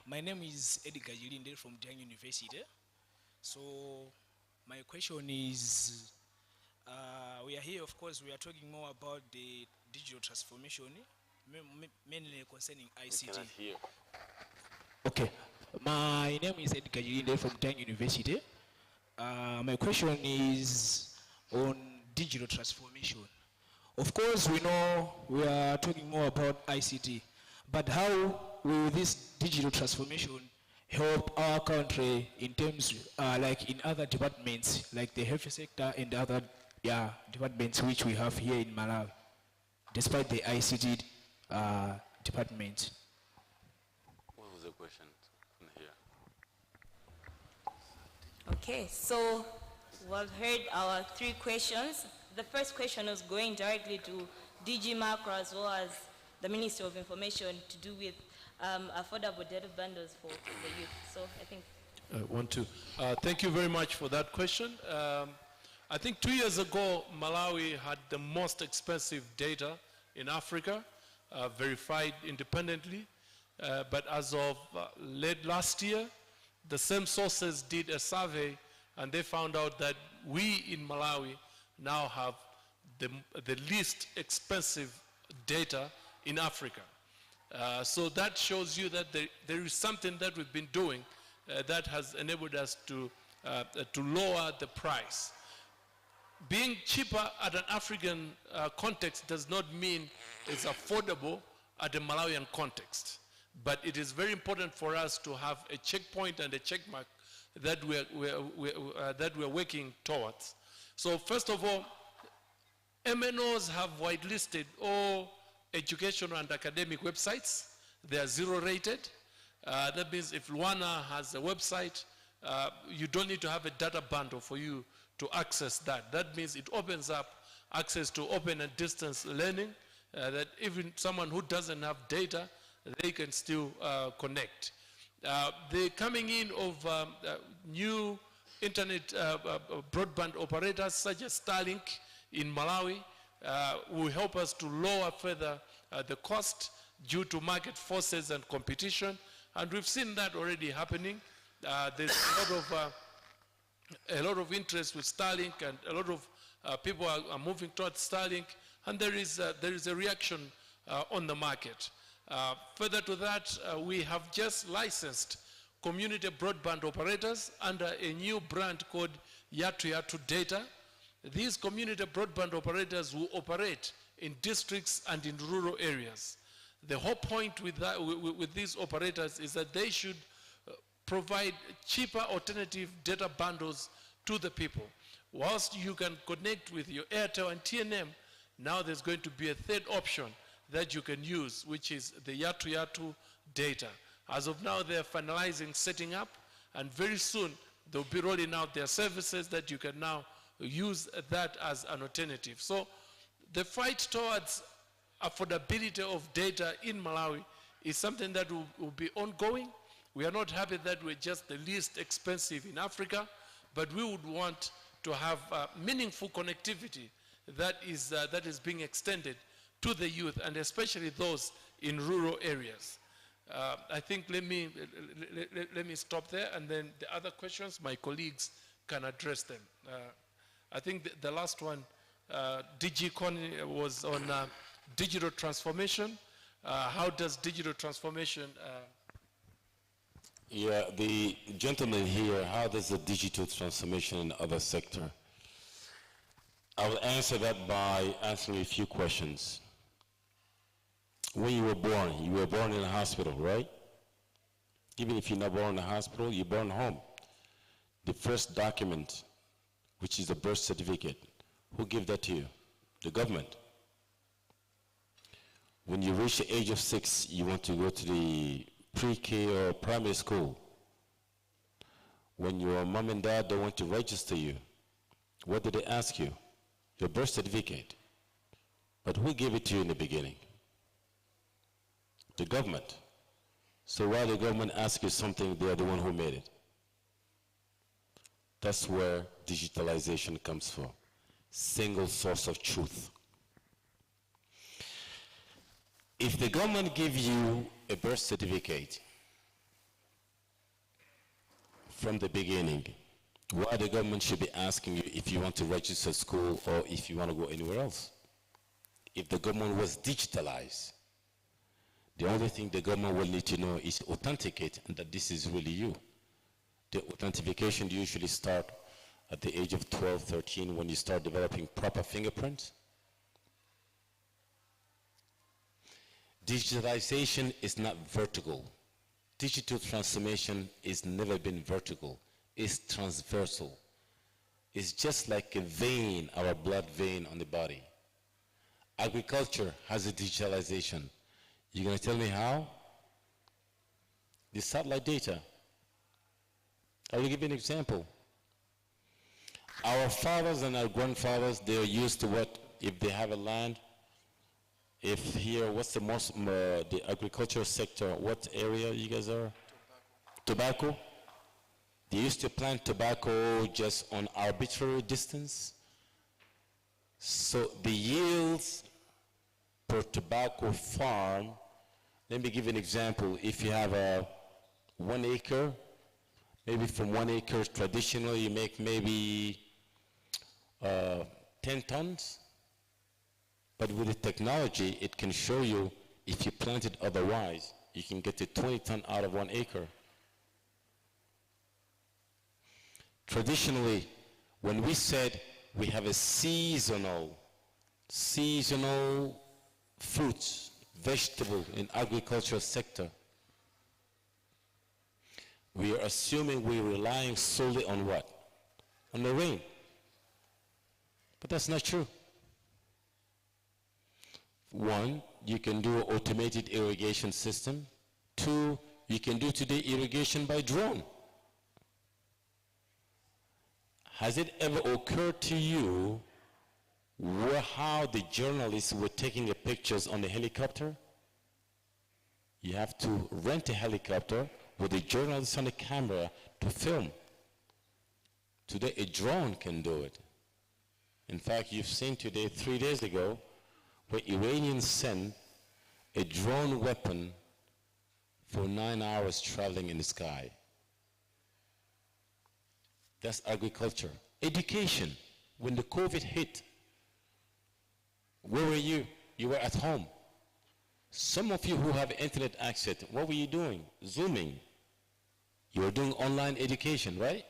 My name is Edgar Jilinde from Jang University. So my question is, we are here, of course, we are talking more about the digital transformation, mainly concerning ICT. We cannot hear. Okay. My name is Edgar Jilinde from Jang University. My question is on digital transformation. Of course, we know we are talking more about ICT, but how will this digital transformation help our country in terms, like in other departments, like the health sector and other departments which we have here in Malawi, despite the ICT department? What was the question in here? Okay, so we've heard our 3 questions. The first question was going directly to DG Macro as well as the Ministry of Information to do with affordable data bundles for the youth. So I think. Thank you very much for that question. I think 2 years ago, Malawi had the most expensive data in Africa, verified independently. But as of late last year, the same sources did a survey and they found out that we in Malawi now have the least expensive data in Africa. So that shows you that there is something that we've been doing that has enabled us to lower the price. Being cheaper at an African context does not mean it's affordable at a Malawian context. But it is very important for us to have a checkpoint and a checkmark that we're working towards. So first of all, MNOs have whitelisted all educational and academic websites. They are zero rated. That means if Luana has a website, you don't need to have a data bundle for you to access that. That means it opens up access to open and distance learning, that even someone who doesn't have data, they can still connect. The coming in of new internet broadband operators such as Starlink in Malawi will help us to lower further the cost due to market forces and competition. And we've seen that already happening. There's a lot of interest with Starlink, and a lot of people are moving towards Starlink, and there is a reaction on the market. Further to that, we have just licensed community broadband operators under a new brand called Yatu Yatu Data. These community broadband operators will operate in districts and in rural areas. The whole point with these operators is that they should provide cheaper alternative data bundles to the people. Whilst you can connect with your Airtel and TNM, now there's going to be a third option that you can use, which is the Yatu Yatu Data. As of now, they're finalizing setting up, and very soon they'll be rolling out their services that you can now use that as an alternative. So the fight towards affordability of data in Malawi is something that will be ongoing. We are not happy that we're just the least expensive in Africa, but we would want to have meaningful connectivity that is being extended to the youth, and especially those in rural areas. I think let me stop there, and then the other questions my colleagues can address them. I think the last one, DG Connie, was on digital transformation. How does digital transformation? Yeah, the gentleman here, how does the digital transformation in other sector? I will answer that by answering a few questions. When you were born in a hospital, right? Even if you're not born in a hospital, you're born home. The first document, which is the birth certificate, who gave that to you? The government. When you reach the age of 6, you want to go to the pre-K or primary school. When your mom and dad don't want to register you, what did they ask you? Your birth certificate. But who gave it to you in the beginning? The government. So why the government asks you something, they are the one who made it? That's where digitalization comes from. Single source of truth. If the government gives you a birth certificate from the beginning, why the government should be asking you if you want to register school or if you want to go anywhere else? If the government was digitalized, the only thing the government will need to know is authenticate and that this is really you. The authentication usually start at the age of 12, 13 when you start developing proper fingerprints. Digitalization is not vertical. Digital transformation has never been vertical. It's transversal. It's just like a vein, our blood vein on the body. Agriculture has a digitalization. You're going to tell me how? The satellite data. I will give you an example. Our fathers and our grandfathers, they are used to what? If they have a land, If here, what's the most, the agricultural sector, what area you guys are? Tobacco. They used to plant tobacco just on arbitrary distance. So the yields per tobacco farm, let me give you an example. If you have a 1 acre, maybe from 1 acre traditionally you make maybe 10 tons. But with the technology, it can show you if you plant it otherwise, you can get to 20 tons out of 1 acre. Traditionally, when we said we have a seasonal fruits, vegetable in agricultural sector, we are assuming we're relying solely on what? On the rain. But that's not true. One, you can do an automated irrigation system. Two, you can do today irrigation by drone. Has it ever occurred to you how the journalists were taking the pictures on the helicopter? You have to rent a helicopter with a journalist on the camera to film. Today, a drone can do it. In fact, you've seen today, 3 days ago, where Iranians sent a drone weapon for 9 hours traveling in the sky. That's agriculture. Education. When the COVID hit, where were you? You were at home. Some of you who have internet access, what were you doing? Zooming. You were doing online education, right?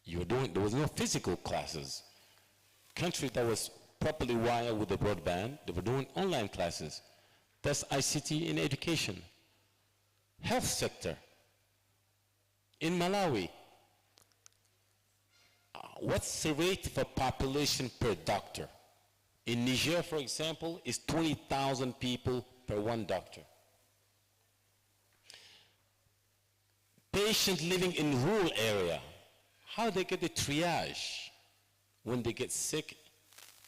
You were doing, there was no physical classes. Country that was properly wired with the broadband, they were doing online classes. That's ICT in education. Health sector. In Malawi, what's the rate for population per doctor? In Niger, for example, is 20,000 people per 1 doctor. Patients living in rural area, how they get the triage when they get sick?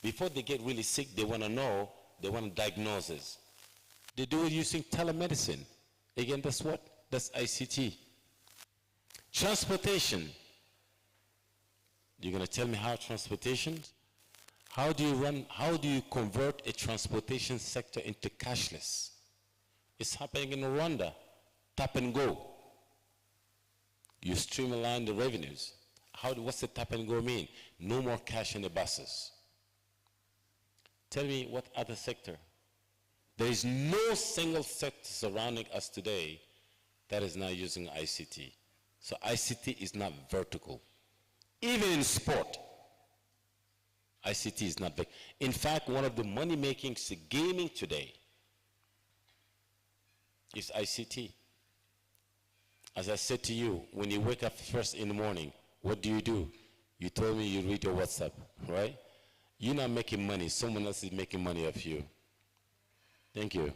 Before they get really sick, they want to know, they want diagnosis. They do it using telemedicine. Again, that's what? That's ICT. Transportation. You're going to tell me how transportation? How do you convert a transportation sector into cashless? It's happening in Rwanda. Tap and go. You streamline the revenues. What's the tap and go mean? No more cash in the buses. Tell me what other sector? There is no single sector surrounding us today that is not using ICT. So ICT is not vertical. Even in sport, ICT is not vertical. In fact, one of the money-making gaming today is ICT. As I said to you, when you wake up first in the morning, what do? You told me you read your WhatsApp, right? You're not making money. Someone else is making money off you. Thank you.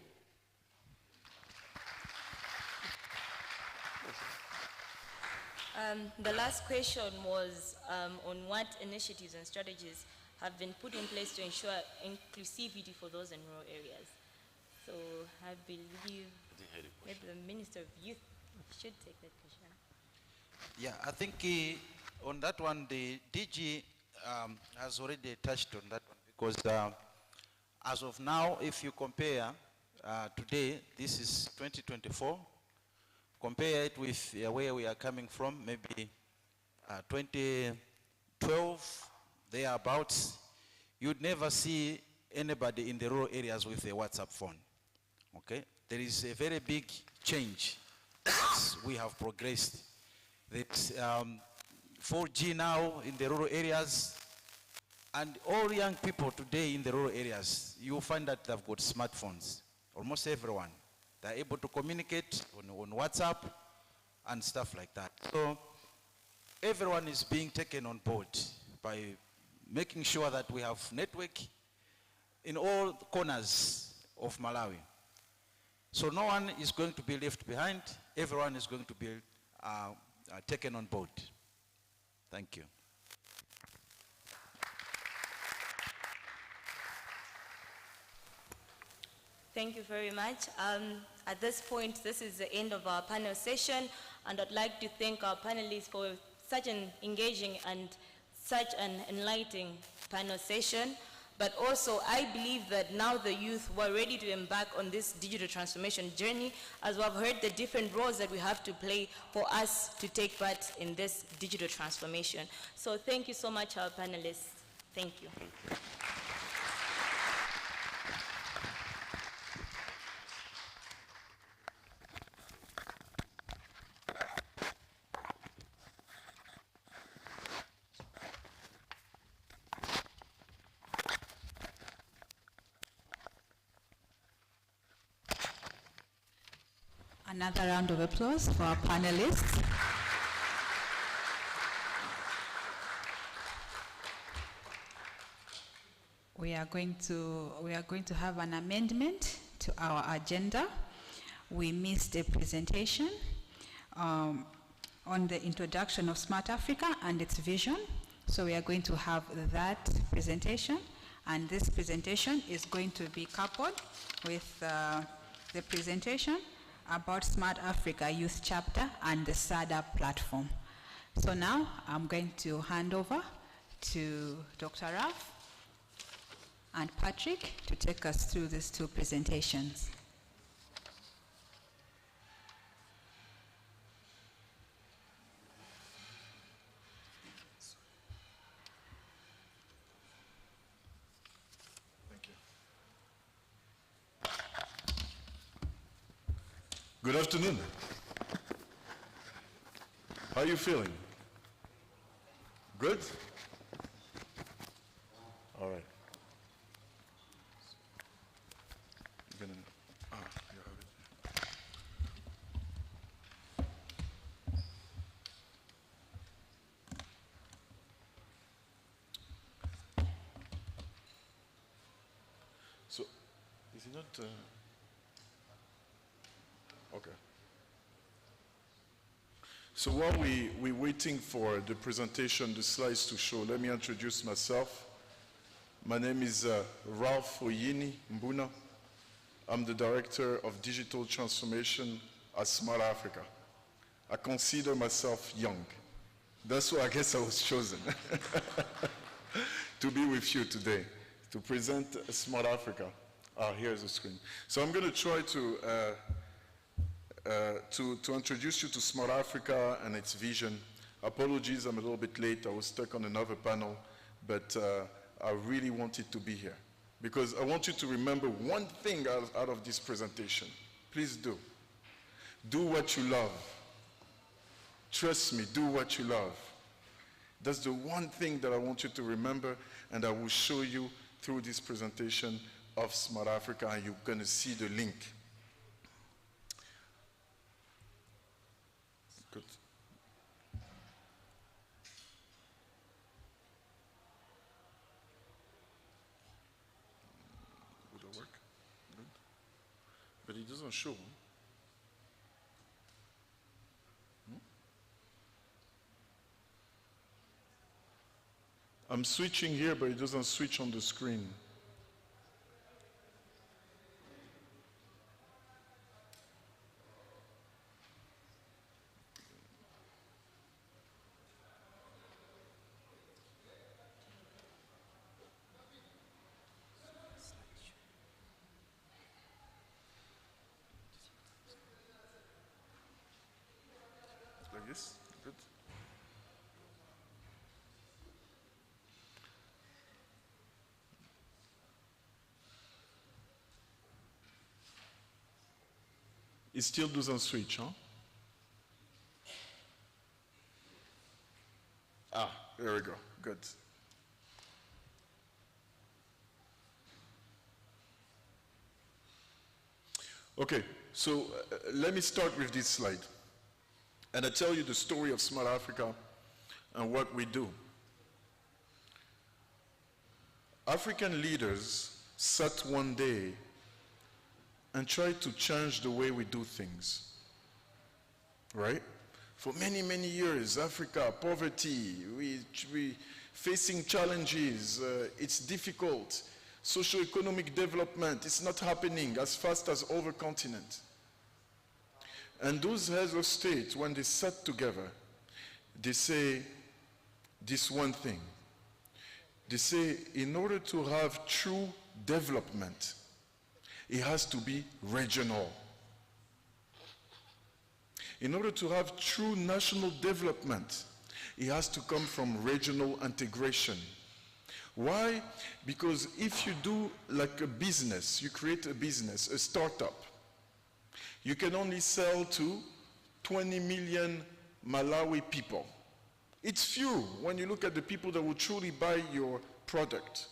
The last question was on what initiatives and strategies have been put in place to ensure inclusivity for those in rural areas. So I believe maybe the Minister of Youth should take that question. Yeah, I think on that one, the DG has already touched on that one because as of now, if you compare today, this is 2024, compare it with where we are coming from, maybe 2012, thereabouts, you'd never see anybody in the rural areas with a WhatsApp phone, okay? There is a very big change. We have progressed. It's 4G now in the rural areas, and all young people today in the rural areas, you find that they've got smartphones, almost everyone. They're able to communicate on WhatsApp and stuff like that. So everyone is being taken on board by making sure that we have network in all corners of Malawi. So no one is going to be left behind. Everyone is going to be taken on board. Thank you. Thank you very much. At this point, this is the end of our panel session, and I'd like to thank our panelists for such an engaging and such an enlightening panel session. But also, I believe that now the youth were ready to embark on this digital transformation journey, as we have heard the different roles that we have to play for us to take part in this digital transformation. So thank you so much, our panelists. Thank you. Another round of applause for our panelists. We are going to have an amendment to our agenda. We missed a presentation on the introduction of Smart Africa and its vision. So we are going to have that presentation, and this presentation is going to be coupled with the presentation about Smart Africa Youth Chapter and the SADA platform. So now I'm going to hand over to Dr. Ralph and Patrick to take us through these two presentations. Good afternoon. How are you feeling? Good? All right. You have it. So, is it not... Okay. So while we're waiting for the presentation, the slides to show, let me introduce myself. My name is Ralph Oyini Mbuna. I'm the Director of Digital Transformation at Smart Africa. I consider myself young. That's why I guess I was chosen to be with you today, to present Smart Africa. Here's the screen. So I'm going to try to introduce you to Smart Africa and its vision. Apologies, I'm a little bit late. I was stuck on another panel, but I really wanted to be here because I want you to remember one thing out of this presentation. Please do. Do what you love. Trust me, do what you love. That's the one thing that I want you to remember, and I will show you through this presentation of Smart Africa, and you're going to see the link. Good. Would it work? Good. But it doesn't show. I'm switching here, but it doesn't switch on the screen. Like this? Good. It still doesn't switch, huh? There we go. Good. Okay, so let me start with this slide. And I tell you the story of Smart Africa and what we do. African leaders sat one day and tried to change the way we do things, right? For many, many years, Africa, poverty, we facing challenges, it's difficult. Socio-economic development is not happening as fast as other continents. And those heads of state, when they sat together, they say this one thing. They say, in order to have true development, it has to be regional. In order to have true national development, it has to come from regional integration. Why? Because if you do like a business, you create a business, a startup, you can only sell to 20 million Malawi people. It's few when you look at the people that will truly buy your product.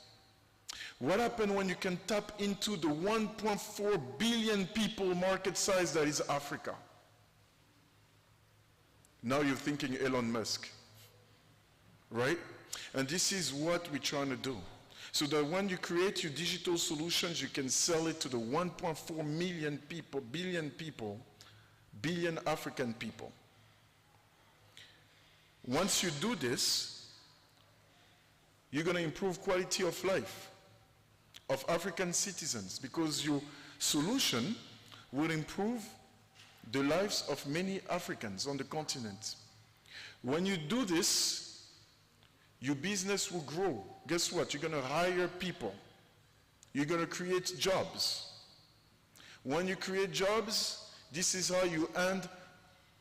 What happens when you can tap into the 1.4 billion people market size that is Africa? Now you're thinking Elon Musk, right? And this is what we're trying to do. So that when you create your digital solutions, you can sell it to the 1.4 million people, billion African people. Once you do this, you're going to improve quality of life of African citizens, because your solution will improve the lives of many Africans on the continent. When you do this, your business will grow. Guess what? You're going to hire people. You're going to create jobs. When you create jobs, this is how you end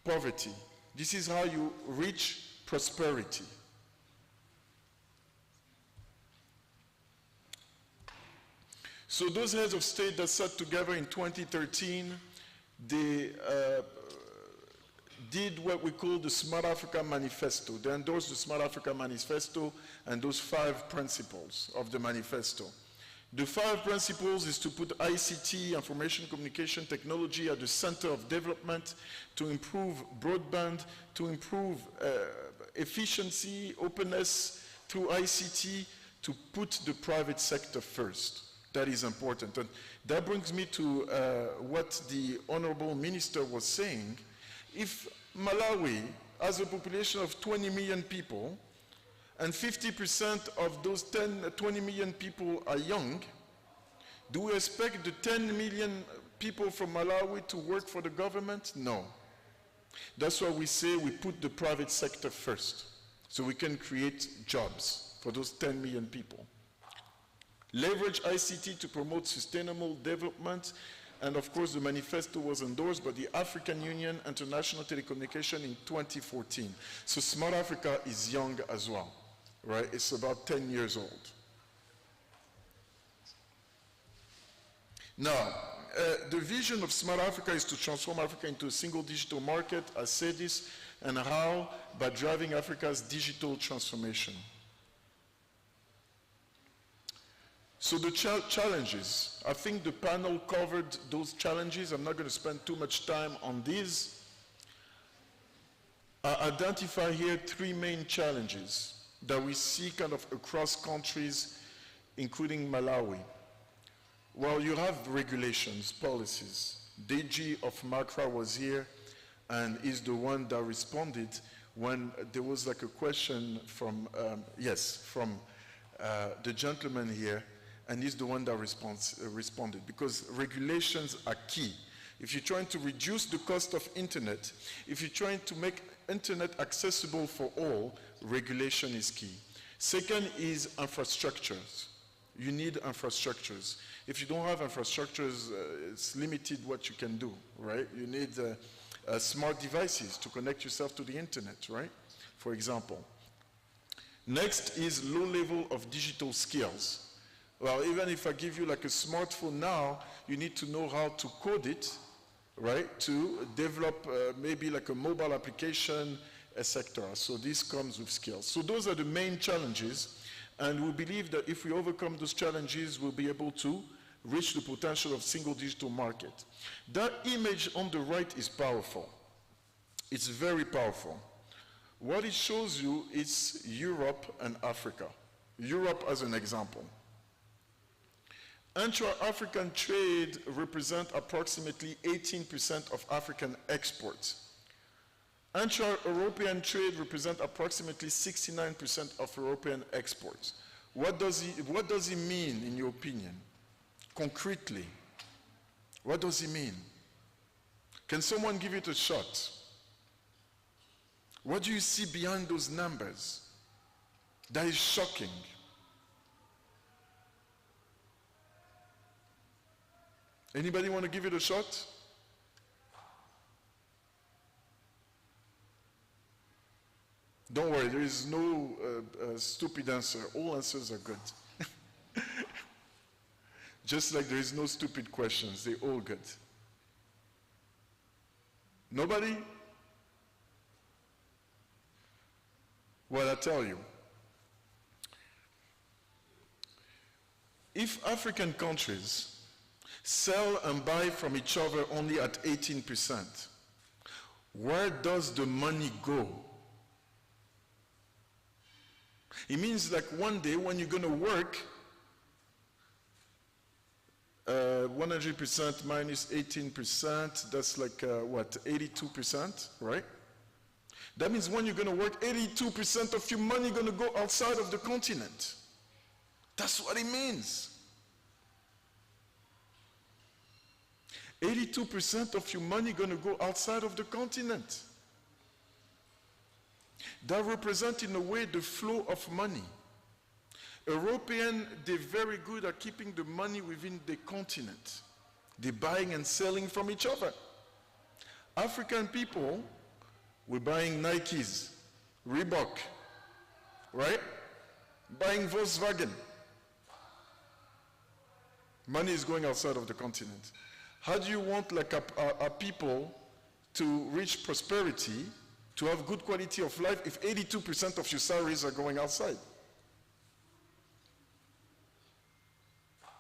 poverty. This is how you reach prosperity. So those heads of state that sat together in 2013, they did what we call the Smart Africa Manifesto. They endorsed the Smart Africa Manifesto and those 5 principles of the manifesto. The 5 principles is to put ICT, information communication technology, at the center of development, to improve broadband, to improve efficiency, openness through ICT, to put the private sector first. That is important. And that brings me to what the Honorable Minister was saying. If Malawi has a population of 20 million people, and 50% of those 20 million people are young, do we expect the 10 million people from Malawi to work for the government? No. That's why we say we put the private sector first, so we can create jobs for those 10 million people. Leverage ICT to promote sustainable development. And of course, the manifesto was endorsed by the African Union International Telecommunication in 2014. So Smart Africa is young as well, right? It's about 10 years old. Now, the vision of Smart Africa is to transform Africa into a single digital market. I said this, and how? By driving Africa's digital transformation. So the challenges, I think the panel covered those challenges. I'm not going to spend too much time on these. I identify here 3 main challenges that we see kind of across countries, including Malawi. Well, you have regulations, policies. DG of Macra was here and is the one that responded when there was like a question from, the gentleman here, and he's the one that responded, because regulations are key. If you're trying to reduce the cost of internet, if you're trying to make internet accessible for all, regulation is key. Second is infrastructures. You need infrastructures. If you don't have infrastructures, it's limited what you can do, right? You need smart devices to connect yourself to the internet, right? For example. Next is low level of digital skills. Well, even if I give you like a smartphone now, you need to know how to code it, right? To develop maybe like a mobile application, etc. So this comes with skills. So those are the main challenges. And we believe that if we overcome those challenges, we'll be able to reach the potential of single digital market. That image on the right is powerful. It's very powerful. What it shows you is Europe and Africa. Europe as an example. Intra-African trade represents approximately 18% of African exports. Intra-European trade represents approximately 69% of European exports. What does he mean, in your opinion? Concretely, what does he mean? Can someone give it a shot? What do you see behind those numbers that is shocking? Anybody want to give it a shot? Don't worry, there is no stupid answer. All answers are good. Just like there is no stupid questions, they're all good. Nobody? Well, I tell you, if African countries sell and buy from each other only at 18%, where does the money go? It means like one day when you're going to work, 100% minus 18%, that's like what, 82%, right? That means when you're going to work, 82% of your money going to go outside of the continent. That's what it means. 82% of your money going to go outside of the continent. That represents in a way the flow of money. Europeans, they're very good at keeping the money within the continent. They're buying and selling from each other. African people, we're buying Nikes, Reebok, right? Buying Volkswagen. Money is going outside of the continent. How do you want like a people to reach prosperity, to have good quality of life, if 82% of your salaries are going outside?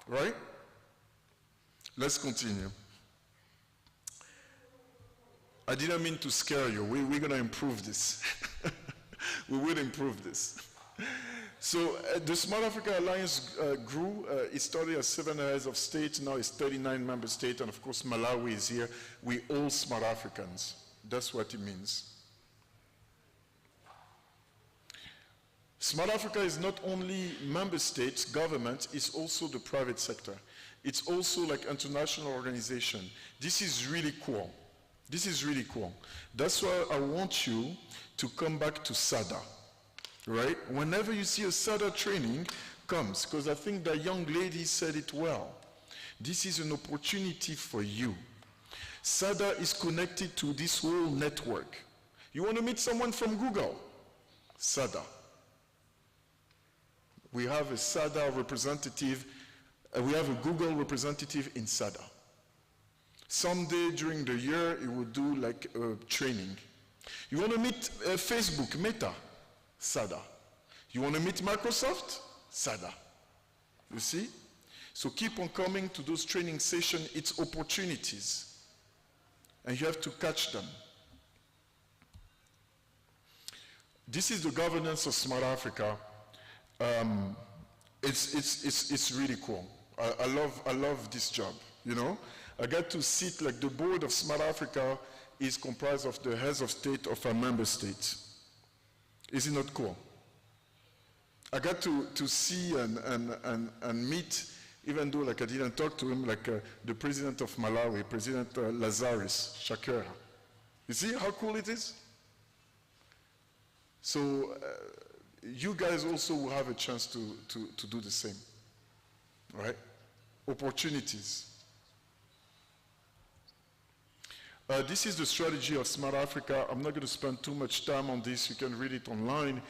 Right? Let's continue. I didn't mean to scare you. We're going to improve this. We will improve this. So the Smart Africa Alliance grew. It started as 7 heads of state. Now it's 39 member states. And of course, Malawi is here. We all Smart Africans. That's what it means. Smart Africa is not only member states, government, it's also the private sector. It's also like international organization. This is really cool. This is really cool. That's why I want you to come back to SADA, right? Whenever you see a SADA training comes, because I think that young lady said it well. This is an opportunity for you. SADA is connected to this whole network. You want to meet someone from Google? SADA. We have a SADA representative, we have a Google representative in SADA. Someday during the year, it will do like a training. You want to meet Facebook, Meta? SADA. You want to meet Microsoft? SADA. You see? So keep on coming to those training sessions. It's opportunities. And you have to catch them. This is the governance of Smart Africa. It's really cool. I love this job, you know. I got to sit like the board of Smart Africa is comprised of the heads of state of our member states. Is it not cool? I got to see and meet, even though like I didn't talk to him, like the president of Malawi, President Lazarus Chakwera. You see how cool it is? So you guys also will have a chance to do the same, right? Opportunities. This is the strategy of Smart Africa. I'm not going to spend too much time on this. You can read it online.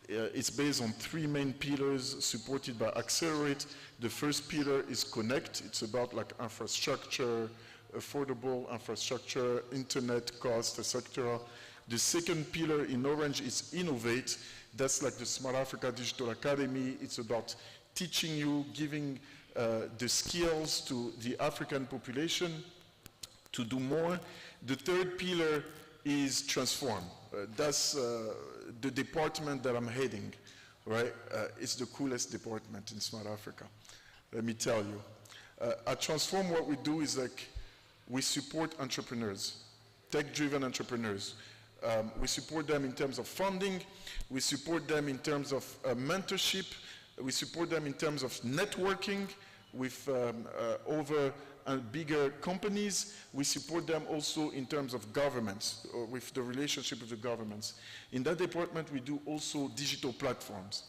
It's based on 3 main pillars supported by Accelerate. The first pillar is Connect. It's about like infrastructure, affordable infrastructure, internet cost, etc. The second pillar in orange is Innovate. That's like the Smart Africa Digital Academy. It's about teaching you, giving the skills to the African population to do more. The third pillar is Transform. That's the department that I'm heading, right? It's the coolest department in Smart Africa, let me tell you. At Transform, what we do is like we support entrepreneurs, tech-driven entrepreneurs. We support them in terms of funding. We support them in terms of mentorship. We support them in terms of networking with over bigger companies. We support them also in terms of governments, or with the relationship with the governments. In that department, we do also digital platforms.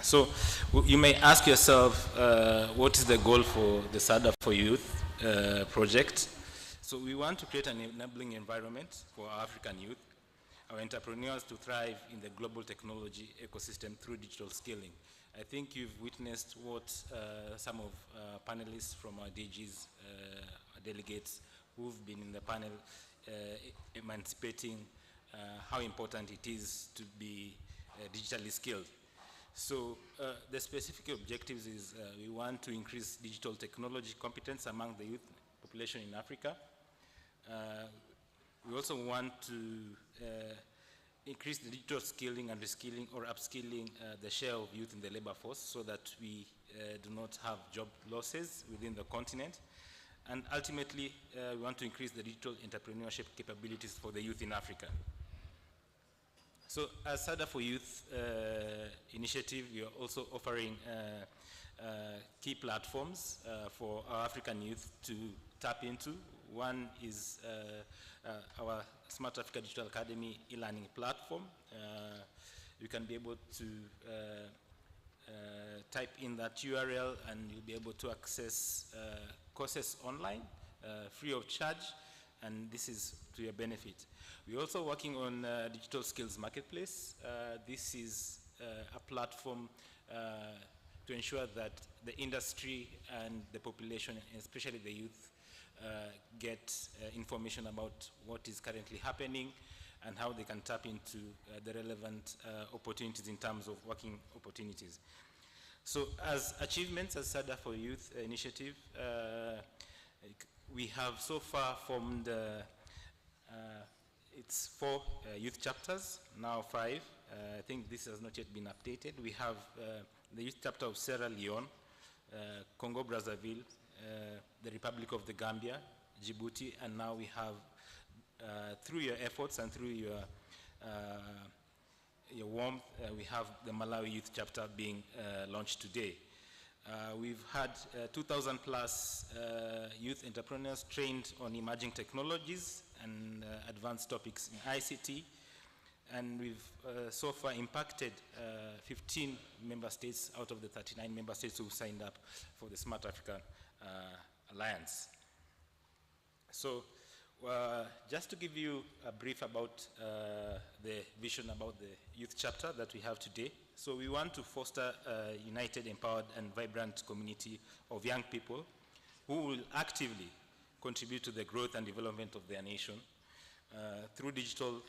So you may ask yourself, what is the goal for the SADA for Youth project? So we want to create an enabling environment for our African youth, our entrepreneurs to thrive in the global technology ecosystem through digital skilling. I think you've witnessed what some of panelists from our DGs, delegates who've been in the panel emancipating how important it is to be digitally skilled. So the specific objectives is we want to increase digital technology competence among the youth population in Africa. We also want to increase the digital skilling and reskilling or upskilling the share of youth in the labor force so that we do not have job losses within the continent. And ultimately, we want to increase the digital entrepreneurship capabilities for the youth in Africa. So as SADA for Youth initiative, we are also offering key platforms for our African youth to tap into. One is our Smart Africa Digital Academy e-learning platform. You can be able to type in that URL and you'll be able to access courses online, free of charge, and this is to your benefit. We're also working on Digital Skills Marketplace. This is a platform to ensure that the industry and the population, especially the youth, get information about what is currently happening and how they can tap into the relevant opportunities in terms of working opportunities. So as achievements as SADA for Youth initiative, we have so far formed it's 4 youth chapters, now 5. I think this has not yet been updated. We have the youth chapter of Sierra Leone, Congo Brazzaville, the Republic of the Gambia, Djibouti, and now we have, through your efforts and through your warmth, we have the Malawi youth chapter being launched today. We've had 2,000 plus youth entrepreneurs trained on emerging technologies and advanced topics in ICT, and we've so far impacted 15 member states out of the 39 member states who signed up for the Smart Africa Alliance. So just to give you a brief about the vision about the youth chapter that we have today. So we want to foster a united, empowered, and vibrant community of young people who will actively contribute to the growth and development of their nation through digital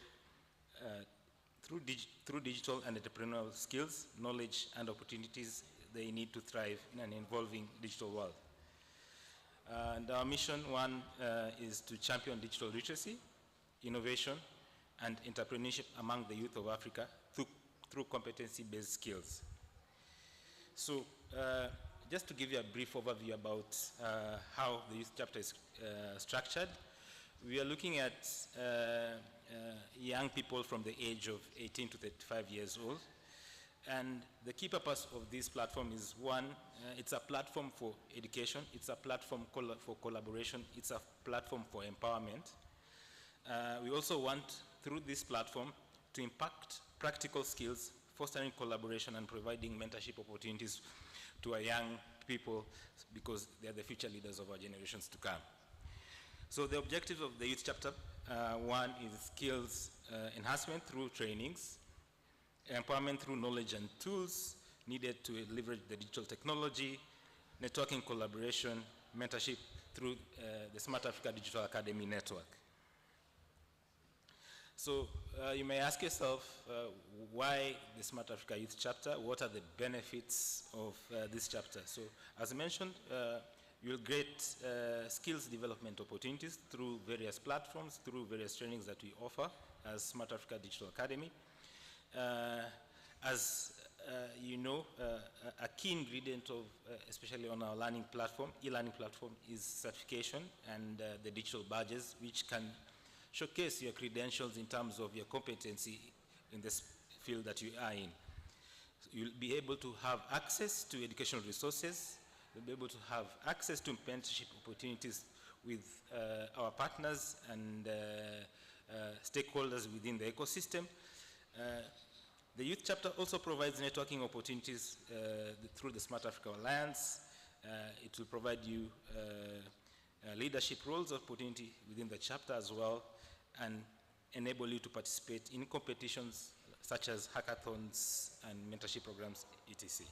and entrepreneurial skills, knowledge, and opportunities they need to thrive in an evolving digital world. And our mission, one, is to champion digital literacy, innovation, and entrepreneurship among the youth of Africa through competency-based skills. So just to give you a brief overview about how the youth chapter is structured, we are looking at young people from the age of 18 to 35 years old. And the key purpose of this platform is, one, it's a platform for education, it's a platform for collaboration, it's a platform for empowerment. We also want, through this platform, to impact practical skills, fostering collaboration and providing mentorship opportunities to our young people because they are the future leaders of our generations to come. So the objectives of the youth chapter, one is skills enhancement through trainings, empowerment through knowledge and tools needed to leverage the digital technology, networking collaboration, mentorship through the Smart Africa Digital Academy network. So you may ask yourself, why the Smart Africa Youth Chapter? What are the benefits of this chapter? So as I mentioned, you'll get skills development opportunities through various platforms, through various trainings that we offer as Smart Africa Digital Academy. As you know, a key ingredient of, especially on our learning platform, e-learning platform, is certification and the digital badges, which can showcase your credentials in terms of your competency in this field that you are in. So you'll be able to have access to educational resources, you'll be able to have access to mentorship opportunities with our partners and stakeholders within the ecosystem. The youth chapter also provides networking opportunities through the Smart Africa Alliance. It will provide you leadership roles opportunity within the chapter as well, and enable you to participate in competitions such as hackathons and mentorship programs, etc.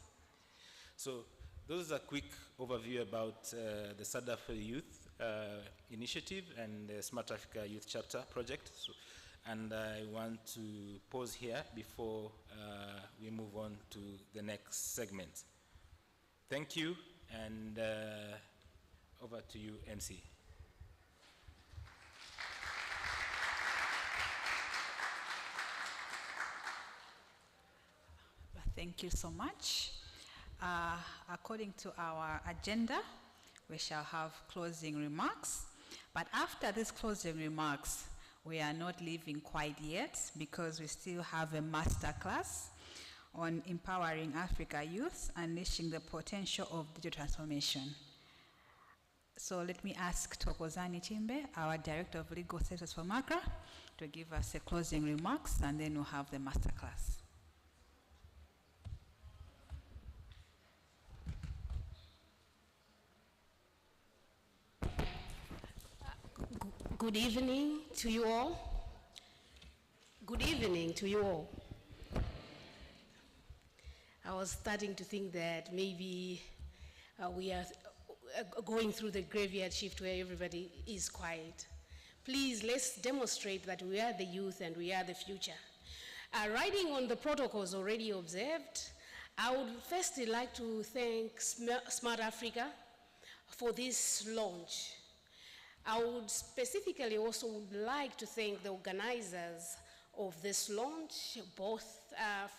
So those are a quick overview about the SADA for Youth initiative and the Smart Africa Youth Chapter project. So, and I want to pause here before we move on to the next segment. Thank you, and over to you, MC. Thank you so much. According to our agenda, we shall have closing remarks. But after these closing remarks, we are not leaving quite yet, because we still have a master class on empowering Africa youth, unleashing the potential of digital transformation. So let me ask Tokozani Timbe, our Director of Legal Services for MACRA, to give us a closing remarks, and then we'll have the master class. Good evening to you all. Good evening to you all. I was starting to think that maybe we are going through the graveyard shift where everybody is quiet. Please, let's demonstrate that we are the youth and we are the future. Riding on the protocols already observed, I would firstly like to thank Smart Africa for this launch. I would specifically also like to thank the organizers of this launch, both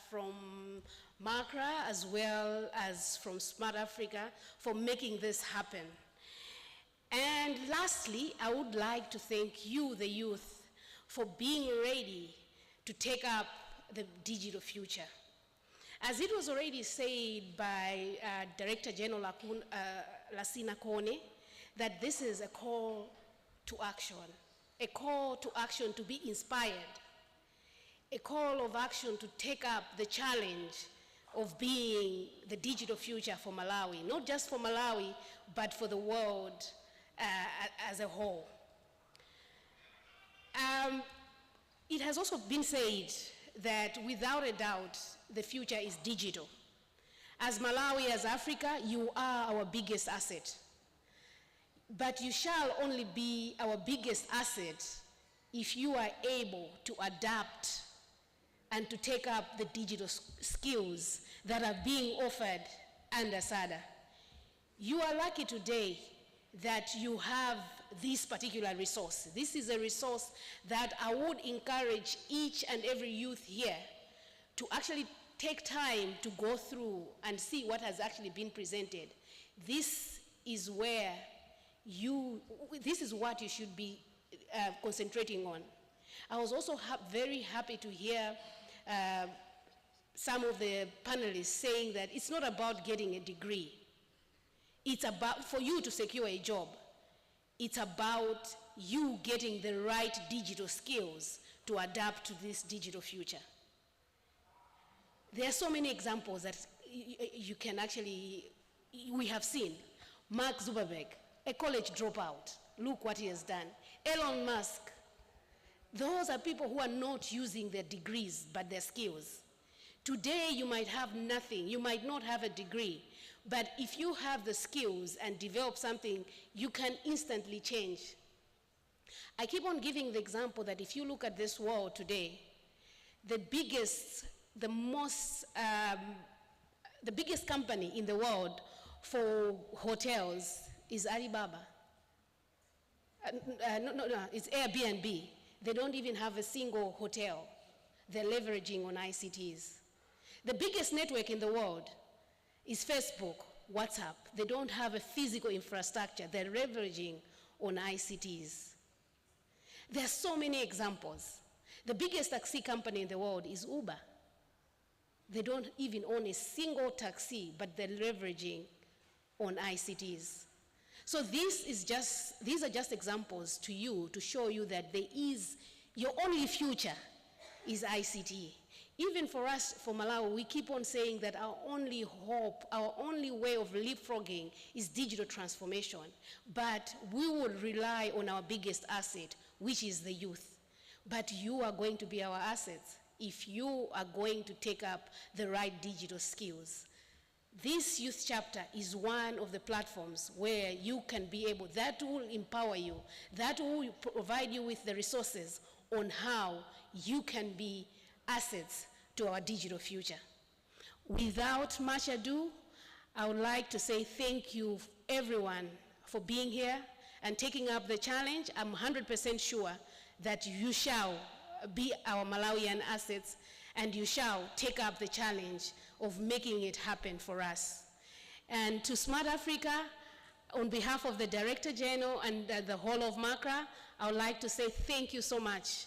from MACRA as well as from Smart Africa, for making this happen. And lastly, I would like to thank you, the youth, for being ready to take up the digital future. As it was already said by Director General Lasina Kone, that this is a call to action to be inspired, a call of action to take up the challenge of being the digital future for Malawi, not just for Malawi, but for the world as a whole. It has also been said that without a doubt, the future is digital. As Malawi, as Africa, you are our biggest asset. But you shall only be our biggest asset if you are able to adapt and to take up the digital skills that are being offered under SADA. You are lucky today that you have this particular resource. This is a resource that I would encourage each and every youth here to actually take time to go through and see what has actually been presented. This is where this is what you should be concentrating on. I was also very happy to hear some of the panelists saying that it's not about getting a degree. It's about for you to secure a job. It's about you getting the right digital skills to adapt to this digital future. There are so many examples that you can actually, we have seen. Mark Zuckerberg, a college dropout. Look what he has done. Elon Musk. Those are people who are not using their degrees, but their skills. Today, you might have nothing. You might not have a degree. But if you have the skills and develop something, you can instantly change. I keep on giving the example that if you look at this world today, the biggest company in the world for hotels is Alibaba. It's Airbnb. They don't even have a single hotel. They're leveraging on ICTs. The biggest network in the world is Facebook, WhatsApp. They don't have a physical infrastructure. They're leveraging on ICTs. There are so many examples. The biggest taxi company in the world is Uber. They don't even own a single taxi, but they're leveraging on ICTs. So these are just examples to you to show you that your only future is ICT. Even for us, for Malawi, we keep on saying that our only hope, our only way of leapfrogging is digital transformation. But we will rely on our biggest asset, which is the youth. But you are going to be our assets if you are going to take up the right digital skills. This youth chapter is one of the platforms where you can be able, that will empower you, that will provide you with the resources on how you can be assets to our digital future. Without much ado, I would like to say thank you everyone for being here and taking up the challenge. I'm 100% sure that you shall be our Malawian assets and you shall take up the challenge of making it happen for us. And to Smart Africa, on behalf of the Director General and the whole of MACRA, I would like to say thank you so much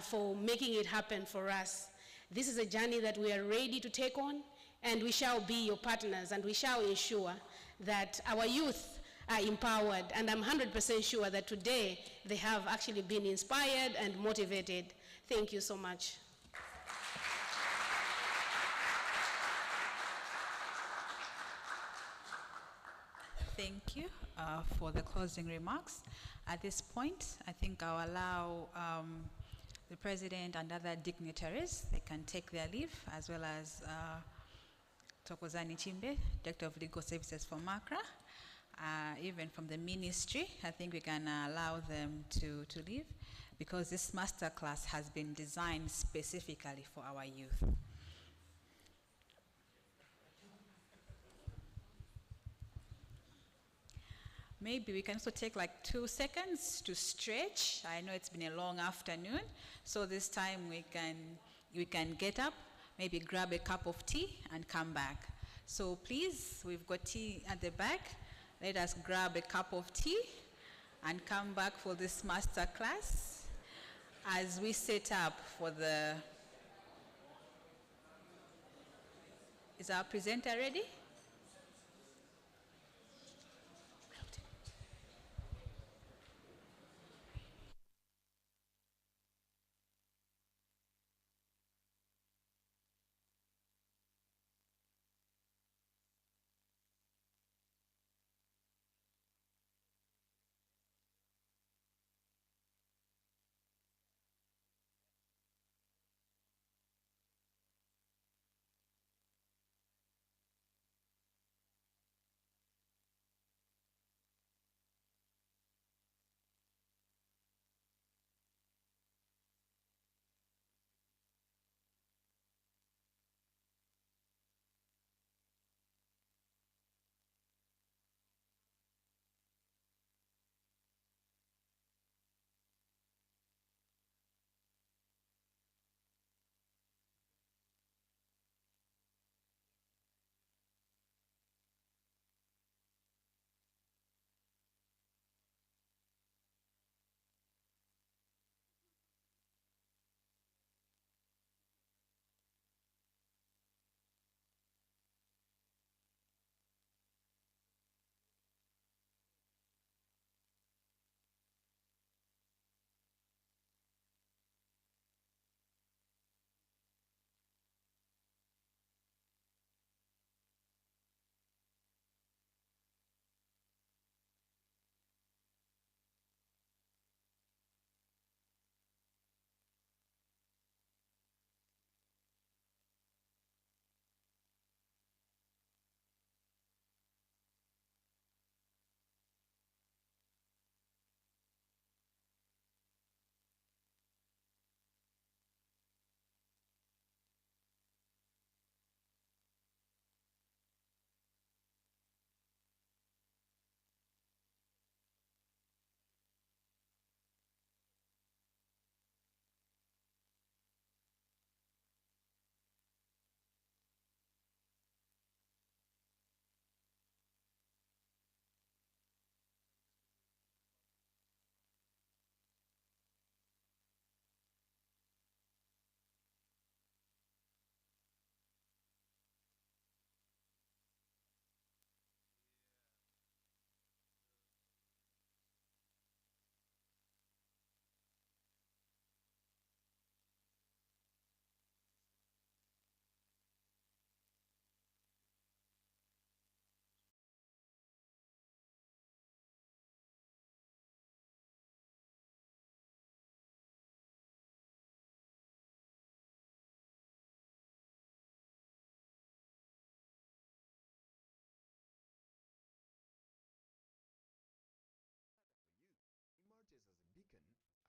for making it happen for us. This is a journey that we are ready to take on, and we shall be your partners, and we shall ensure that our youth are empowered, and I'm 100% sure that today they have actually been inspired and motivated. Thank you so much. Thank you for the closing remarks. At this point, I think I'll allow the President and other dignitaries, they can take their leave, as well as Tokozani Chimbe, Director of Legal Services for MACRA. Even from the ministry, I think we can allow them to leave, because this masterclass has been designed specifically for our youth. Maybe we can also take like 2 seconds to stretch. I know it's been a long afternoon, so this time we can get up, maybe grab a cup of tea and come back. So please, we've got tea at the back. Let us grab a cup of tea and come back for this master class as we set up for the... Is our presenter ready?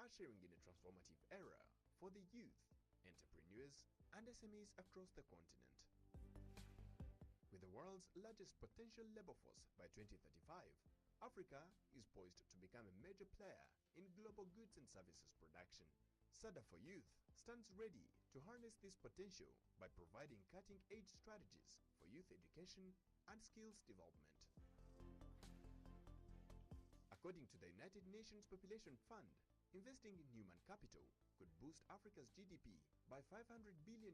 ushering in a transformative era for the youth, entrepreneurs, and SMEs across the continent. With the world's largest potential labor force by 2035, Africa is poised to become a major player in global goods and services production. SADA for Youth stands ready to harness this potential by providing cutting-edge strategies for youth education and skills development. According to the United Nations Population Fund, investing in human capital could boost Africa's GDP by $500 billion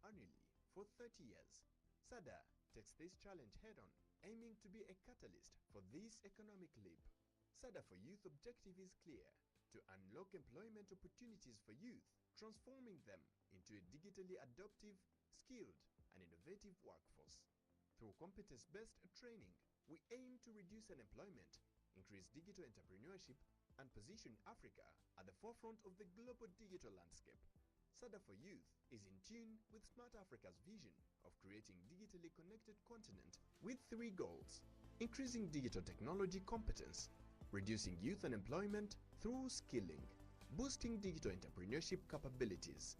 annually for 30 years. SADA takes this challenge head-on, aiming to be a catalyst for this economic leap. SADA for Youth objective is clear: to unlock employment opportunities for youth, transforming them into a digitally adaptive, skilled, and innovative workforce. Through competence-based training, we aim to reduce unemployment, increase digital entrepreneurship, and position Africa at the forefront of the global digital landscape. SADA for Youth is in tune with Smart Africa's vision of creating digitally connected continent with 3 goals: increasing digital technology competence, reducing youth unemployment through skilling, boosting digital entrepreneurship capabilities.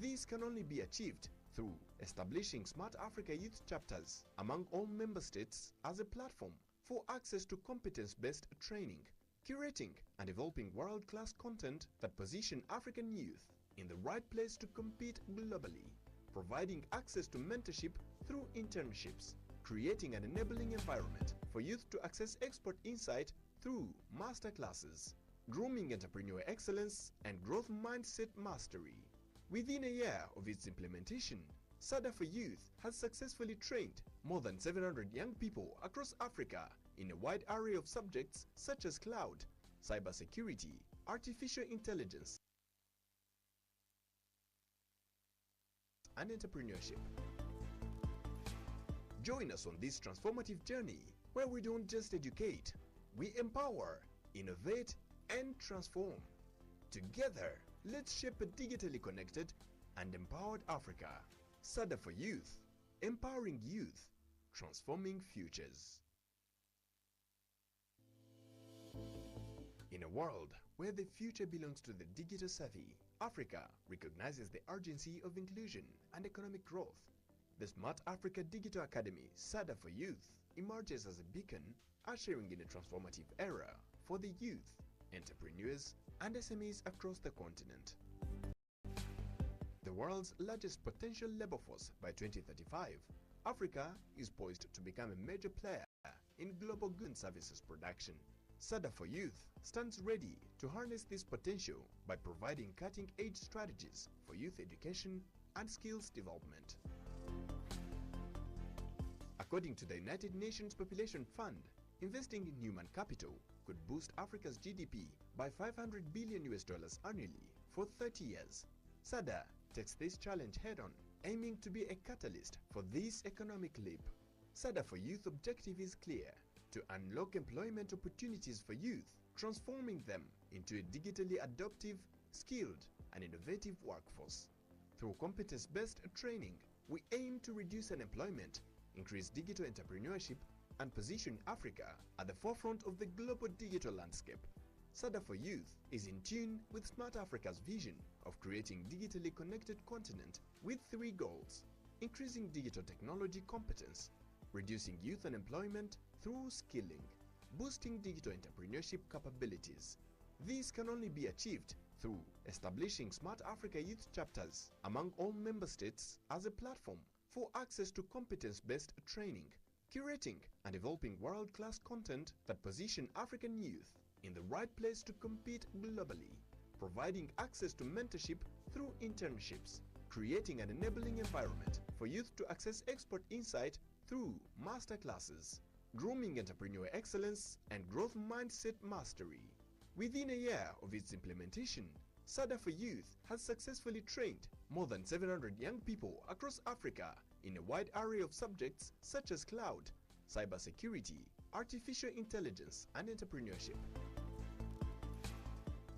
This can only be achieved through establishing Smart Africa Youth chapters among all member states as a platform for access to competence-based training, curating and developing world-class content that position African youth in the right place to compete globally, providing access to mentorship through internships, creating an enabling environment for youth to access expert insight through masterclasses, grooming entrepreneur excellence and growth mindset mastery. Within a year of its implementation, SADA for Youth has successfully trained more than 700 young people across Africa in a wide array of subjects such as cloud, cybersecurity, artificial intelligence, and entrepreneurship. Join us on this transformative journey where we don't just educate, we empower, innovate, and transform. Together, let's shape a digitally connected and empowered Africa. SADA for Youth, empowering youth, transforming futures. In a world where the future belongs to the digital savvy, Africa recognizes the urgency of inclusion and economic growth. The Smart Africa Digital Academy, SADA for Youth, emerges as a beacon, ushering in a transformative era for the youth, entrepreneurs, and SMEs across the continent. The world's largest potential labor force by 2035, Africa is poised to become a major player in global goods and services production. SADA for Youth stands ready to harness this potential by providing cutting-edge strategies for youth education and skills development. According to the United Nations Population Fund, investing in human capital could boost Africa's GDP by $500 billion annually for 30 years. SADA takes this challenge head-on, aiming to be a catalyst for this economic leap. SADA for Youth objective is clear: to unlock employment opportunities for youth, transforming them into a digitally adaptive, skilled, and innovative workforce. Through competence-based training, we aim to reduce unemployment, increase digital entrepreneurship, and position Africa at the forefront of the global digital landscape. SADA for Youth is in tune with Smart Africa's vision of creating digitally connected continent with 3 goals: increasing digital technology competence, reducing youth unemployment through skilling, boosting digital entrepreneurship capabilities. This can only be achieved through establishing Smart Africa Youth chapters among all member states as a platform for access to competence-based training, curating and developing world-class content that position African youth in the right place to compete globally, providing access to mentorship through internships, creating an enabling environment for youth to access expert insight through masterclasses, grooming entrepreneur excellence and growth mindset mastery. Within a year of its implementation, SADA for Youth has successfully trained more than 700 young people across Africa in a wide array of subjects such as cloud, cybersecurity, artificial intelligence, and entrepreneurship.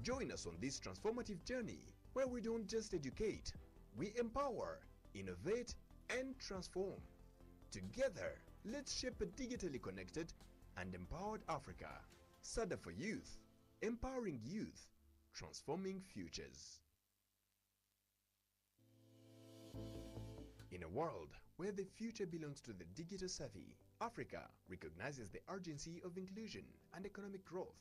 Join us on this transformative journey where we don't just educate, we empower, innovate, and transform. Together, let's shape a digitally connected and empowered Africa. SADA for Youth, empowering youth, transforming futures. In a world where the future belongs to the digital savvy, Africa recognizes the urgency of inclusion and economic growth.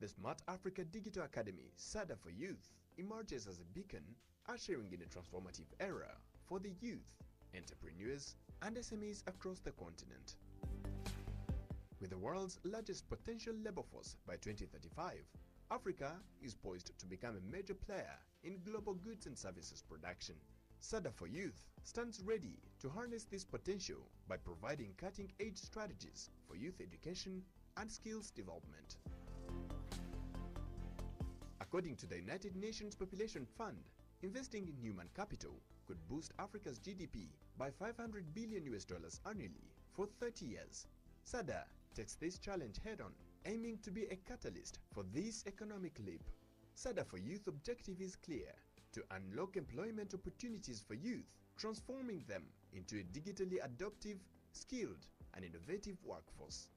The Smart Africa Digital Academy, SADA for Youth, emerges as a beacon, ushering in a transformative era for the youth, entrepreneurs, and SMEs across the continent. With the world's largest potential labor force by 2035, Africa is poised to become a major player in global goods and services production. SADA for Youth stands ready to harness this potential by providing cutting-edge strategies for youth education and skills development. According to the United Nations Population Fund, investing in human capital could boost Africa's GDP by $500 billion annually for 30 years. SADA takes this challenge head-on, aiming to be a catalyst for this economic leap. SADA for Youth objective is clear: to unlock employment opportunities for youth, transforming them into a digitally adaptive, skilled, and innovative workforce.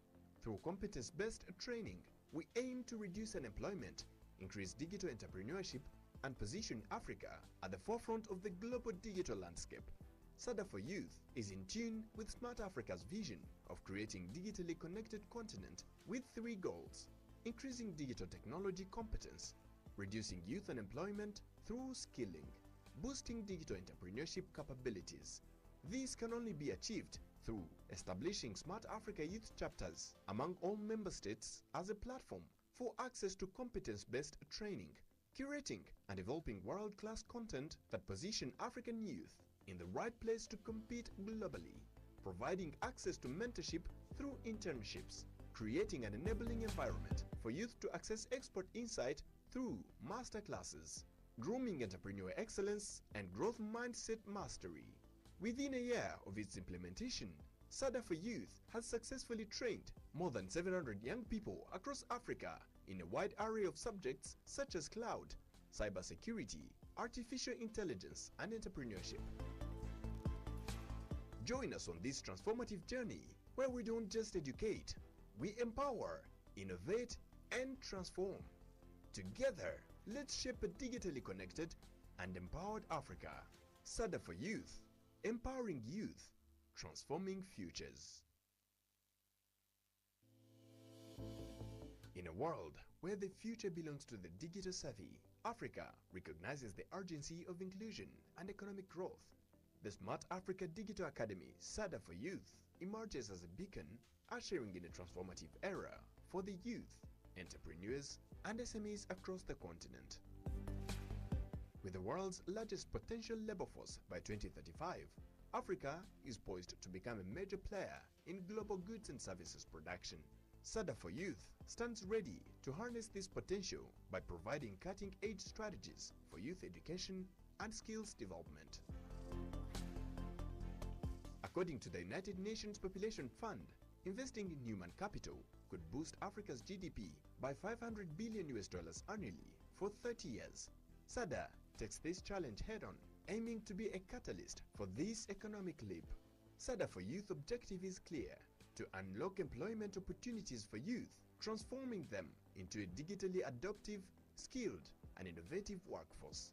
Through competence-based training, we aim to reduce unemployment, increase digital entrepreneurship, and position Africa at the forefront of the global digital landscape. SADA for Youth is in tune with Smart Africa's vision of creating digitally connected continent with 3 goals: increasing digital technology competence, reducing youth unemployment through skilling, boosting digital entrepreneurship capabilities. This can only be achieved through establishing Smart Africa Youth chapters among all member states as a platform for access to competence-based training, curating and developing world-class content that position African youth in the right place to compete globally, providing access to mentorship through internships, creating an enabling environment for youth to access expert insight through masterclasses, grooming entrepreneur excellence and growth mindset mastery. Within a year of its implementation, SADA for Youth has successfully trained more than 700 young people across Africa in a wide array of subjects such as cloud, cybersecurity, artificial intelligence, and entrepreneurship. Join us on this transformative journey where we don't just educate, we empower, innovate, and transform. Together, let's shape a digitally connected and empowered Africa. SADA for Youth, empowering youth, transforming futures. In a world where the future belongs to the digital savvy, Africa recognizes the urgency of inclusion and economic growth. The Smart Africa Digital Academy, SADA for Youth, emerges as a beacon, ushering in a transformative era for the youth, entrepreneurs, and SMEs across the continent. With the world's largest potential labor force by 2035, Africa is poised to become a major player in global goods and services production. SADA for Youth stands ready to harness this potential by providing cutting-edge strategies for youth education and skills development. According to the United Nations Population Fund, investing in human capital could boost Africa's GDP by $500 billion annually for 30 years. SADA takes this challenge head-on, aiming to be a catalyst for this economic leap. SADA for Youth objective is clear: to unlock employment opportunities for youth, transforming them into a digitally adaptive, skilled, and innovative workforce.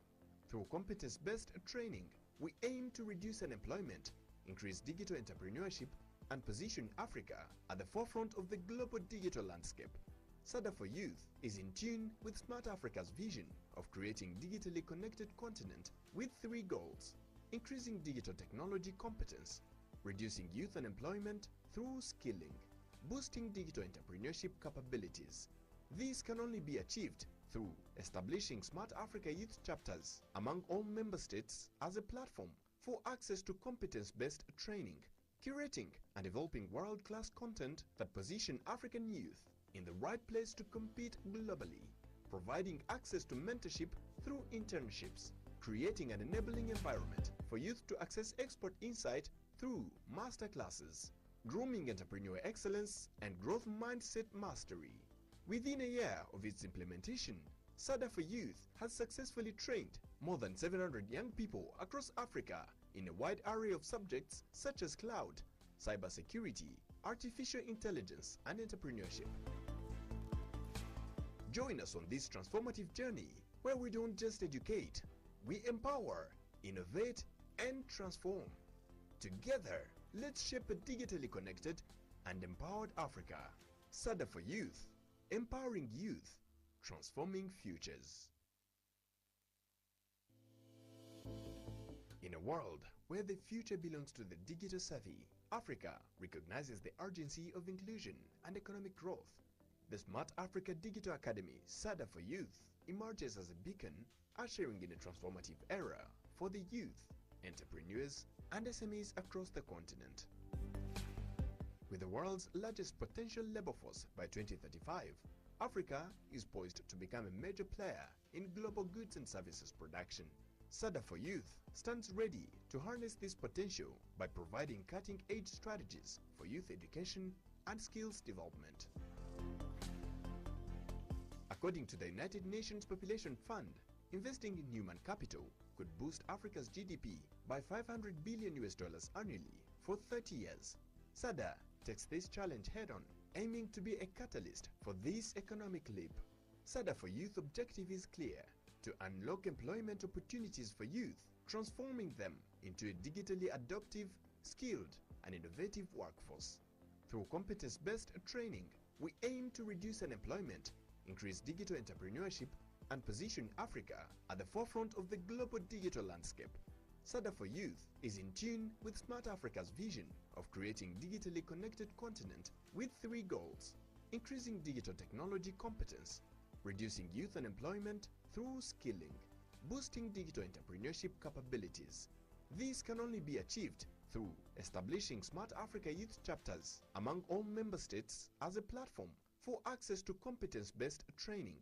Through competence-based training, we aim to reduce unemployment, increase digital entrepreneurship, and position Africa at the forefront of the global digital landscape. SADA for Youth is in tune with Smart Africa's vision of creating digitally connected continent with 3 goals: increasing digital technology competence, reducing youth unemployment through skilling, boosting digital entrepreneurship capabilities. This can only be achieved through establishing Smart Africa Youth chapters among all member states as a platform for access to competence-based training, curating and developing world-class content that position African youth in the right place to compete globally, providing access to mentorship through internships, creating an enabling environment for youth to access expert insight through masterclasses, grooming entrepreneur excellence and growth mindset mastery. Within a year of its implementation, SADA for Youth has successfully trained more than 700 young people across Africa in a wide array of subjects such as cloud, cybersecurity, artificial intelligence, and entrepreneurship. Join us on this transformative journey where we don't just educate, we empower, innovate, and transform. Together, let's shape a digitally connected and empowered Africa. SADA for Youth, empowering youth, transforming futures. In a world where the future belongs to the digital savvy, Africa recognizes the urgency of inclusion and economic growth. The Smart Africa Digital Academy, SADA for Youth, emerges as a beacon, ushering in a transformative era for the youth, entrepreneurs, and SMEs across the continent. With the world's largest potential labor force by 2035, Africa is poised to become a major player in global goods and services production. SADA for Youth stands ready to harness this potential by providing cutting-edge strategies for youth education and skills development. According to the United Nations Population Fund, investing in human capital could boost Africa's GDP by $500 billion annually for 30 years. SADA takes this challenge head-on, aiming to be a catalyst for this economic leap. SADA for Youth objective is clear: to unlock employment opportunities for youth, transforming them into a digitally adaptive, skilled, and innovative workforce. Through competence-based training, we aim to reduce unemployment, increase digital entrepreneurship, and position Africa at the forefront of the global digital landscape. SADA for Youth is in tune with Smart Africa's vision of creating digitally connected continent with 3 goals: increasing digital technology competence, reducing youth unemployment through skilling, boosting digital entrepreneurship capabilities. This can only be achieved through establishing Smart Africa Youth chapters among all member states as a platform for access to competence-based training,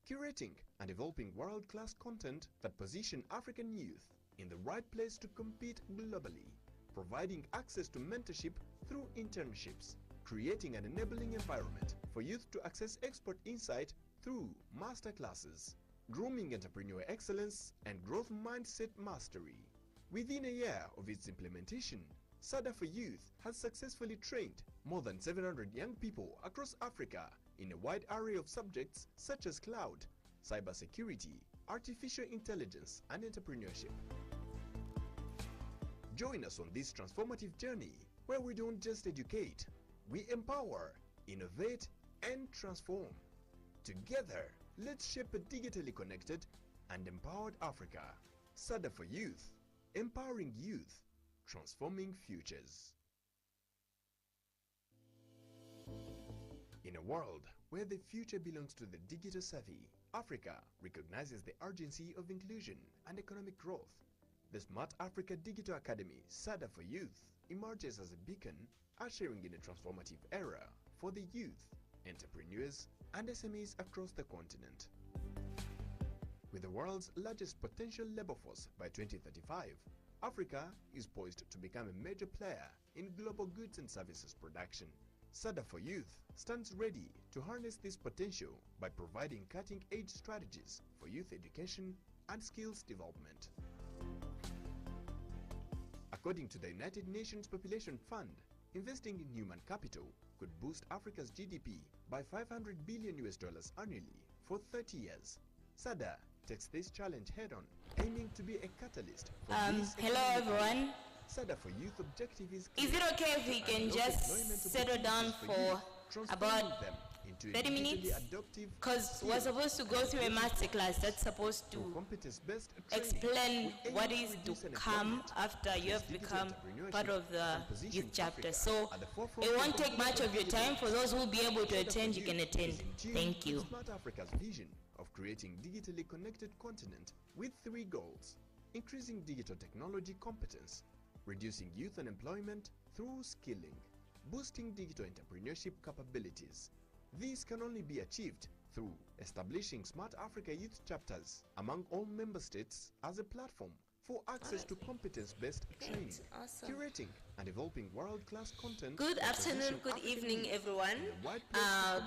curating and developing world-class content that position African youth in the right place to compete globally, providing access to mentorship through internships, creating an enabling environment for youth to access expert insight through masterclasses, grooming entrepreneur excellence and growth mindset mastery. Within a year of its implementation, SADA for Youth has successfully trained more than 700 young people across Africa in a wide array of subjects such as cloud, cybersecurity, artificial intelligence, and entrepreneurship. Join us on this transformative journey where we don't just educate, we empower, innovate, and transform. Together, let's shape a digitally connected and empowered Africa. SADA for Youth, empowering youth, transforming futures. In a world where the future belongs to the digital savvy, Africa recognizes the urgency of inclusion and economic growth. The Smart Africa Digital Academy, SADA for Youth, emerges as a beacon, ushering in a transformative era for the youth, entrepreneurs, and SMEs across the continent. With the world's largest potential labor force by 2035, Africa is poised to become a major player in global goods and services production. SADA for Youth stands ready to harness this potential by providing cutting-edge strategies for youth education and skills development. According to the United Nations Population Fund, investing in human capital could boost Africa's GDP by $500 billion annually for 30 years. SADA takes this challenge head-on, aiming to be a catalyst for hello everyone. SADA for Youth objective is it okay if we can just settle down for about 30 minutes? Because we're supposed to go through a master class that's supposed to explain what is to come after you have become part of the youth chapter. So it won't take much of your time. For those who will be able to attend, you can attend. Thank you. Smart Africa's vision of creating digitally connected continent with 3 goals: increasing digital technology competence, reducing youth unemployment through skilling, boosting digital entrepreneurship capabilities. This can only be achieved through establishing Smart Africa Youth chapters among all member states as a platform for access to competence-based training, curating and developing world-class content. Good afternoon, good evening everyone.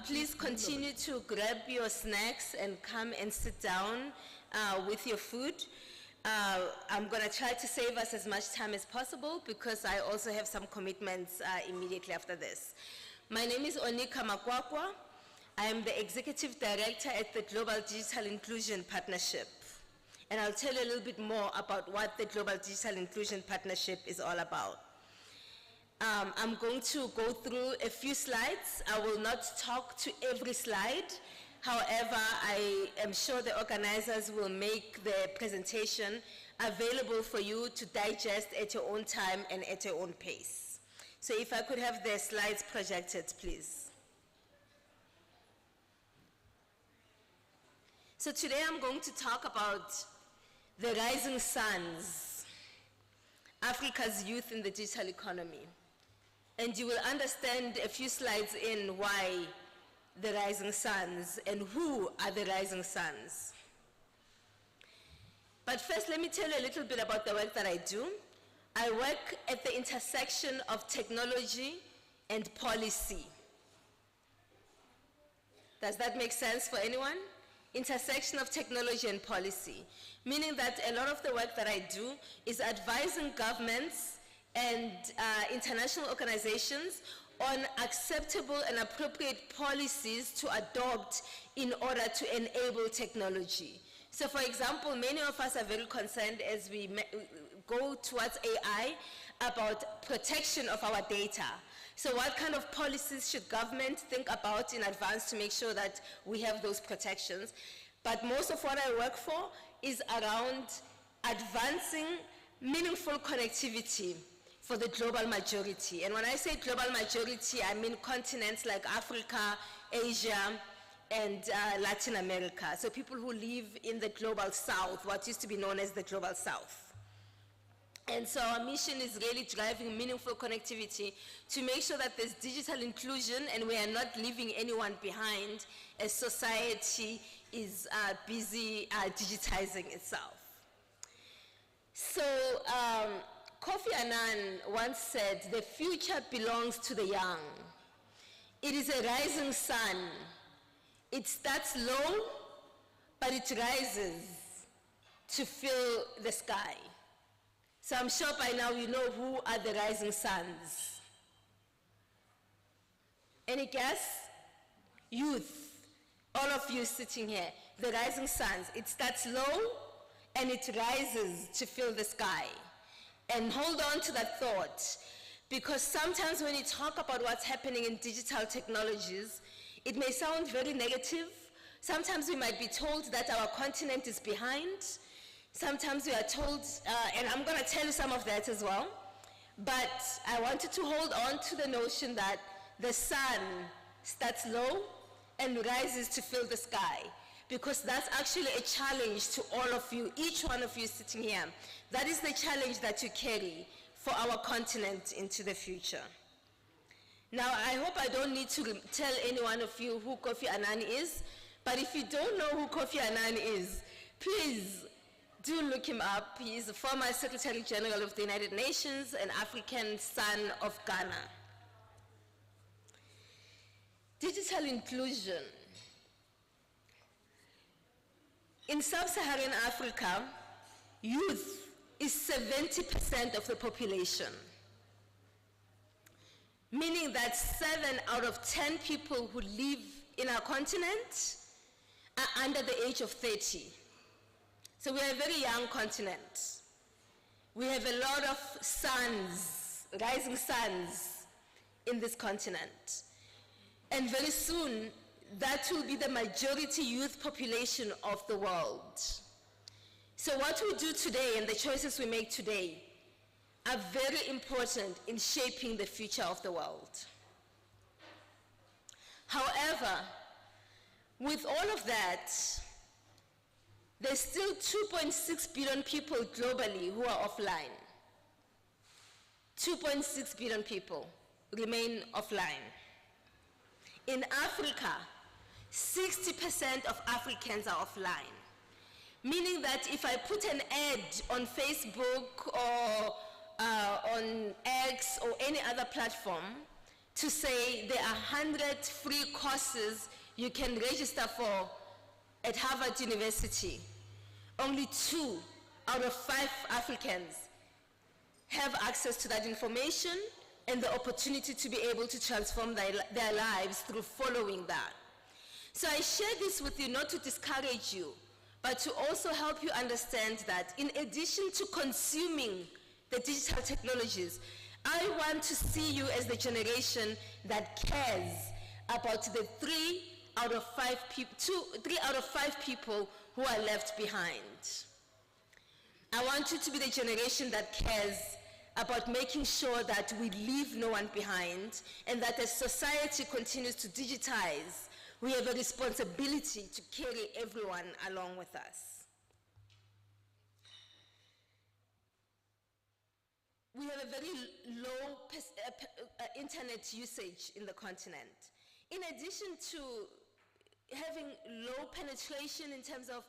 Please continue to grab your snacks and come and sit down with your food. I'm going to try to save us as much time as possible because I also have some commitments immediately after this. My name is Onika Makwakwa. I am the Executive Director at the Global Digital Inclusion Partnership. And I'll tell you a little bit more about what the Global Digital Inclusion Partnership is all about. I'm going to go through a few slides. I will not talk to every slide. However, I am sure the organizers will make the presentation available for you to digest at your own time and at your own pace. So if I could have the slides projected, please. So today I'm going to talk about the rising suns, Africa's youth in the digital economy. And you will understand a few slides in why the rising suns and who are the rising suns. But first, let me tell you a little bit about the work that I do. I work at the intersection of technology and policy. Does that make sense for anyone? Intersection of technology and policy, meaning that a lot of the work that I do is advising governments and international organizations on acceptable and appropriate policies to adopt in order to enable technology. So for example, many of us are very concerned as we go towards AI about protection of our data. So what kind of policies should government think about in advance to make sure that we have those protections? But most of what I work for is around advancing meaningful connectivity for the global majority. And when I say global majority, I mean continents like Africa, Asia, and Latin America. So people who live in the global south, what used to be known as the global south. And so our mission is really driving meaningful connectivity to make sure that there's digital inclusion and we are not leaving anyone behind as society is busy digitizing itself. So Kofi Annan once said, "The future belongs to the young. It is a rising sun. It starts low, but it rises to fill the sky." So I'm sure by now you know who are the rising suns. Any guess? Youth, all of you sitting here, the rising suns. It starts low and it rises to fill the sky. And hold on to that thought, because sometimes when you talk about what's happening in digital technologies, it may sound very negative. Sometimes we might be told that our continent is behind. Sometimes we are told, and I'm going to tell you some of that as well, but I wanted to hold on to the notion that the sun starts low and rises to fill the sky, because that's actually a challenge to all of you, each one of you sitting here. That is the challenge that you carry for our continent into the future. Now, I hope I don't need to tell any one of you who Kofi Annan is, but if you don't know who Kofi Annan is, please do look him up. He is the former Secretary General of the United Nations, an African son of Ghana. Digital inclusion. In sub-Saharan Africa, youth is 70% of the population, meaning that 7 out of 10 people who live in our continent are under the age of 30. So we are a very young continent. We have a lot of suns, rising suns in this continent. And very soon, that will be the majority youth population of the world. So what we do today and the choices we make today are very important in shaping the future of the world. However, with all of that, there's still 2.6 billion people globally who are offline. 2.6 billion people remain offline. In Africa, 60% of Africans are offline. Meaning that if I put an ad on Facebook or on X or any other platform to say there are 100 free courses you can register for at Harvard University, only 2 out of 5 Africans have access to that information and the opportunity to be able to transform their lives through following that. So I share this with you not to discourage you, but to also help you understand that in addition to consuming the digital technologies, I want to see you as the generation that cares about the 3 out of 5 people who are left behind. I want you to be the generation that cares about making sure that we leave no one behind, and that as society continues to digitize, we have a responsibility to carry everyone along with us. We have a very low internet usage in the continent. In addition to having low penetration in terms of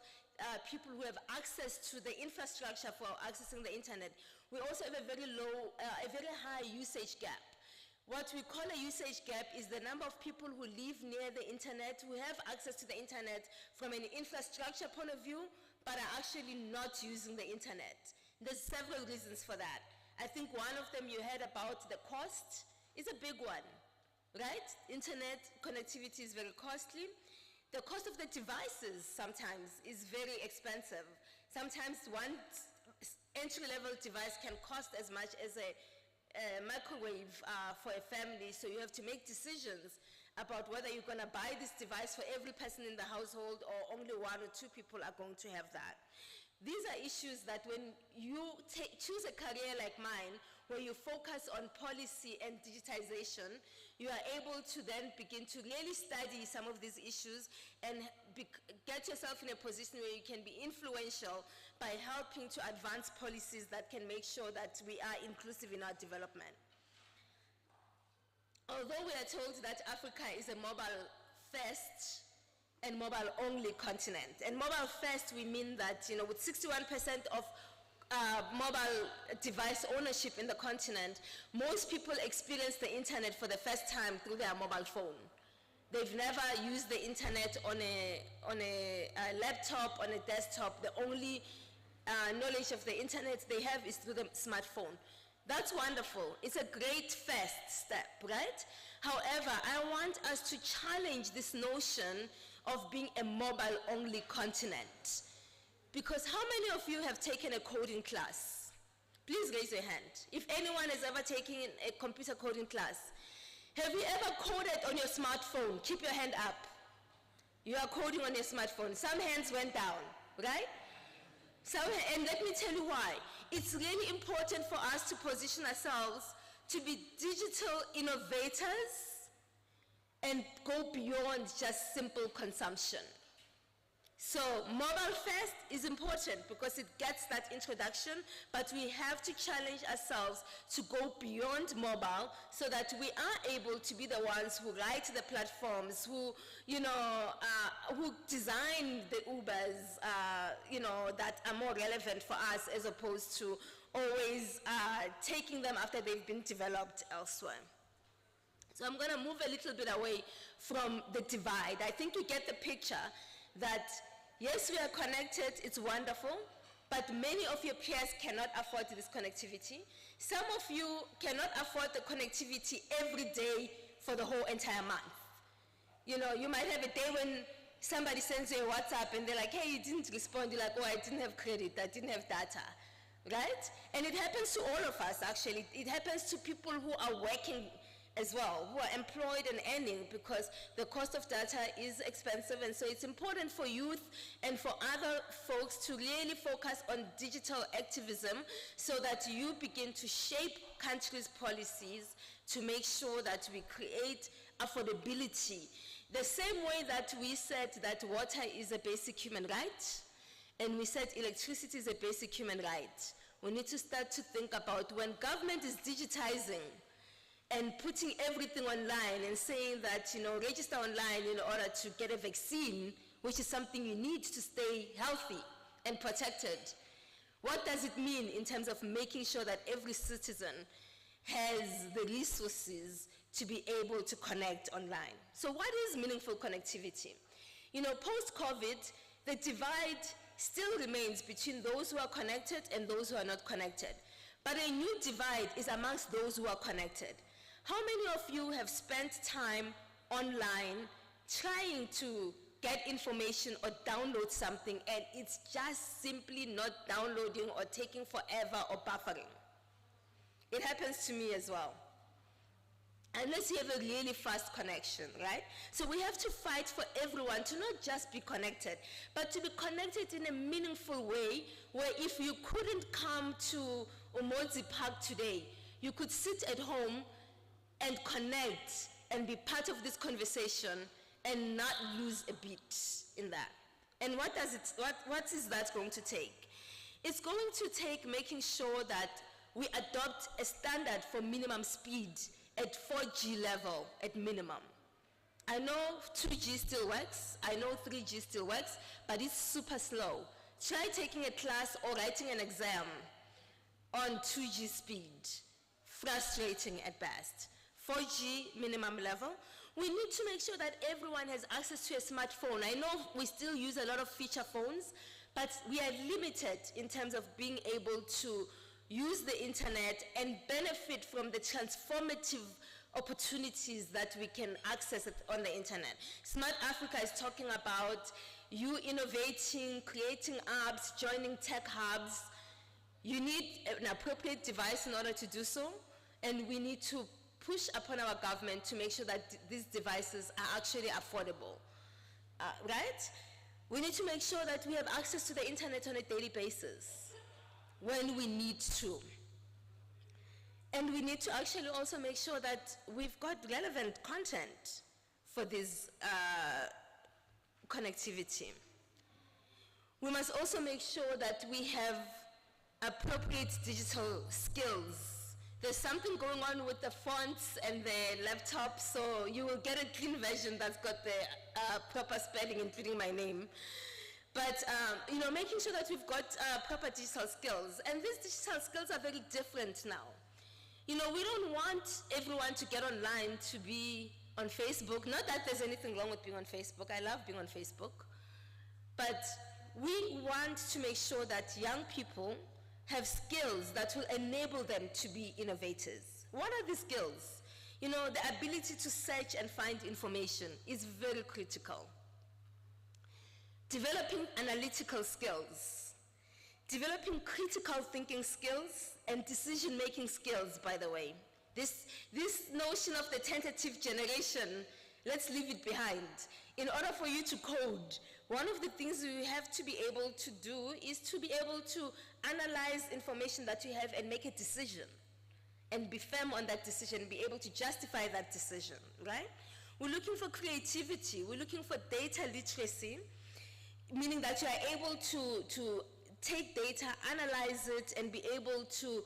people who have access to the infrastructure for accessing the internet, we also have a very high usage gap. What we call a usage gap is the number of people who live near the internet, who have access to the internet from an infrastructure point of view, but are actually not using the internet. There's several reasons for that. I think one of them you heard about, the cost is a big one, right? Internet connectivity is very costly. The cost of the devices sometimes is very expensive. Sometimes one entry-level device can cost as much as a microwave for a family, so you have to make decisions about whether you're going to buy this device for every person in the household or only 1 or 2 people are going to have that. These are issues that when you choose a career like mine, where you focus on policy and digitization, you are able to then begin to really study some of these issues and get yourself in a position where you can be influential by helping to advance policies that can make sure that we are inclusive in our development. Although we are told that Africa is a mobile-first and mobile-only continent. And mobile-first, we mean that, with 61% of mobile device ownership in the continent, most people experience the internet for the first time through their mobile phone. They've never used the internet on a laptop, on a desktop. The only knowledge of the internet they have is through the smartphone. That's wonderful. It's a great first step, right? However, I want us to challenge this notion of being a mobile-only continent. Because how many of you have taken a coding class? Please raise your hand. If anyone has ever taken a computer coding class, have you ever coded on your smartphone? Keep your hand up. You are coding on your smartphone. Some hands went down, right? And let me tell you why. It's really important for us to position ourselves to be digital innovators and go beyond just simple consumption. So mobile first is important because it gets that introduction, but we have to challenge ourselves to go beyond mobile so that we are able to be the ones who write the platforms, who design the Ubers, that are more relevant for us as opposed to always taking them after they've been developed elsewhere. So I'm going to move a little bit away from the divide. I think you get the picture that, yes, we are connected, it's wonderful, but many of your peers cannot afford this connectivity. Some of you cannot afford the connectivity every day for the whole entire month. You might have a day when somebody sends you a WhatsApp and they're like, hey, you didn't respond. You're like, oh, I didn't have credit, I didn't have data, right? And it happens to all of us, actually. It happens to people who are working as well, who are employed and earning, because the cost of data is expensive, and so it's important for youth and for other folks to really focus on digital activism so that you begin to shape countries' policies to make sure that we create affordability. The same way that we said that water is a basic human right, and we said electricity is a basic human right, we need to start to think about when government is digitizing and putting everything online and saying that, register online in order to get a vaccine, which is something you need to stay healthy and protected. What does it mean in terms of making sure that every citizen has the resources to be able to connect online? So what is meaningful connectivity? Post-COVID, the divide still remains between those who are connected and those who are not connected. But a new divide is amongst those who are connected. How many of you have spent time online trying to get information or download something, and it's just simply not downloading or taking forever or buffering. It happens to me as well. Unless you have a really fast connection, right? So we have to fight for everyone to not just be connected, but to be connected in a meaningful way, where if you couldn't come to Umozi Park today, you could sit at home and connect and be part of this conversation and not lose a beat in that. And what is that going to take? It's going to take making sure that we adopt a standard for minimum speed at 4G level at minimum. I know 2G still works, I know 3G still works, but it's super slow. Try taking a class or writing an exam on 2G speed. Frustrating at best. 4G minimum level. We need to make sure that everyone has access to a smartphone. I know we still use a lot of feature phones, but we are limited in terms of being able to use the internet and benefit from the transformative opportunities that we can access on the internet. Smart Africa is talking about you innovating, creating apps, joining tech hubs. You need an appropriate device in order to do so, and we need to push upon our government to make sure that these devices are actually affordable, right? We need to make sure that we have access to the internet on a daily basis when we need to. And we need to actually also make sure that we've got relevant content for this connectivity. We must also make sure that we have appropriate digital skills. There's something going on with the fonts and the laptop, so you will get a clean version that's got the proper spelling, including my name. But making sure that we've got proper digital skills. And these digital skills are very different now. We don't want everyone to get online to be on Facebook. Not that there's anything wrong with being on Facebook. I love being on Facebook. But we want to make sure that young people have skills that will enable them to be innovators. What are these skills? The ability to search and find information is very critical. Developing analytical skills, developing critical thinking skills and decision-making skills, by the way. This notion of the tentative generation, let's leave it behind. In order for you to code, one of the things you have to be able to do is to be able to analyze information that you have and make a decision and be firm on that decision, be able to justify that decision, right? We're looking for creativity, we're looking for data literacy, meaning that you are able to take data, analyze it, and be able to,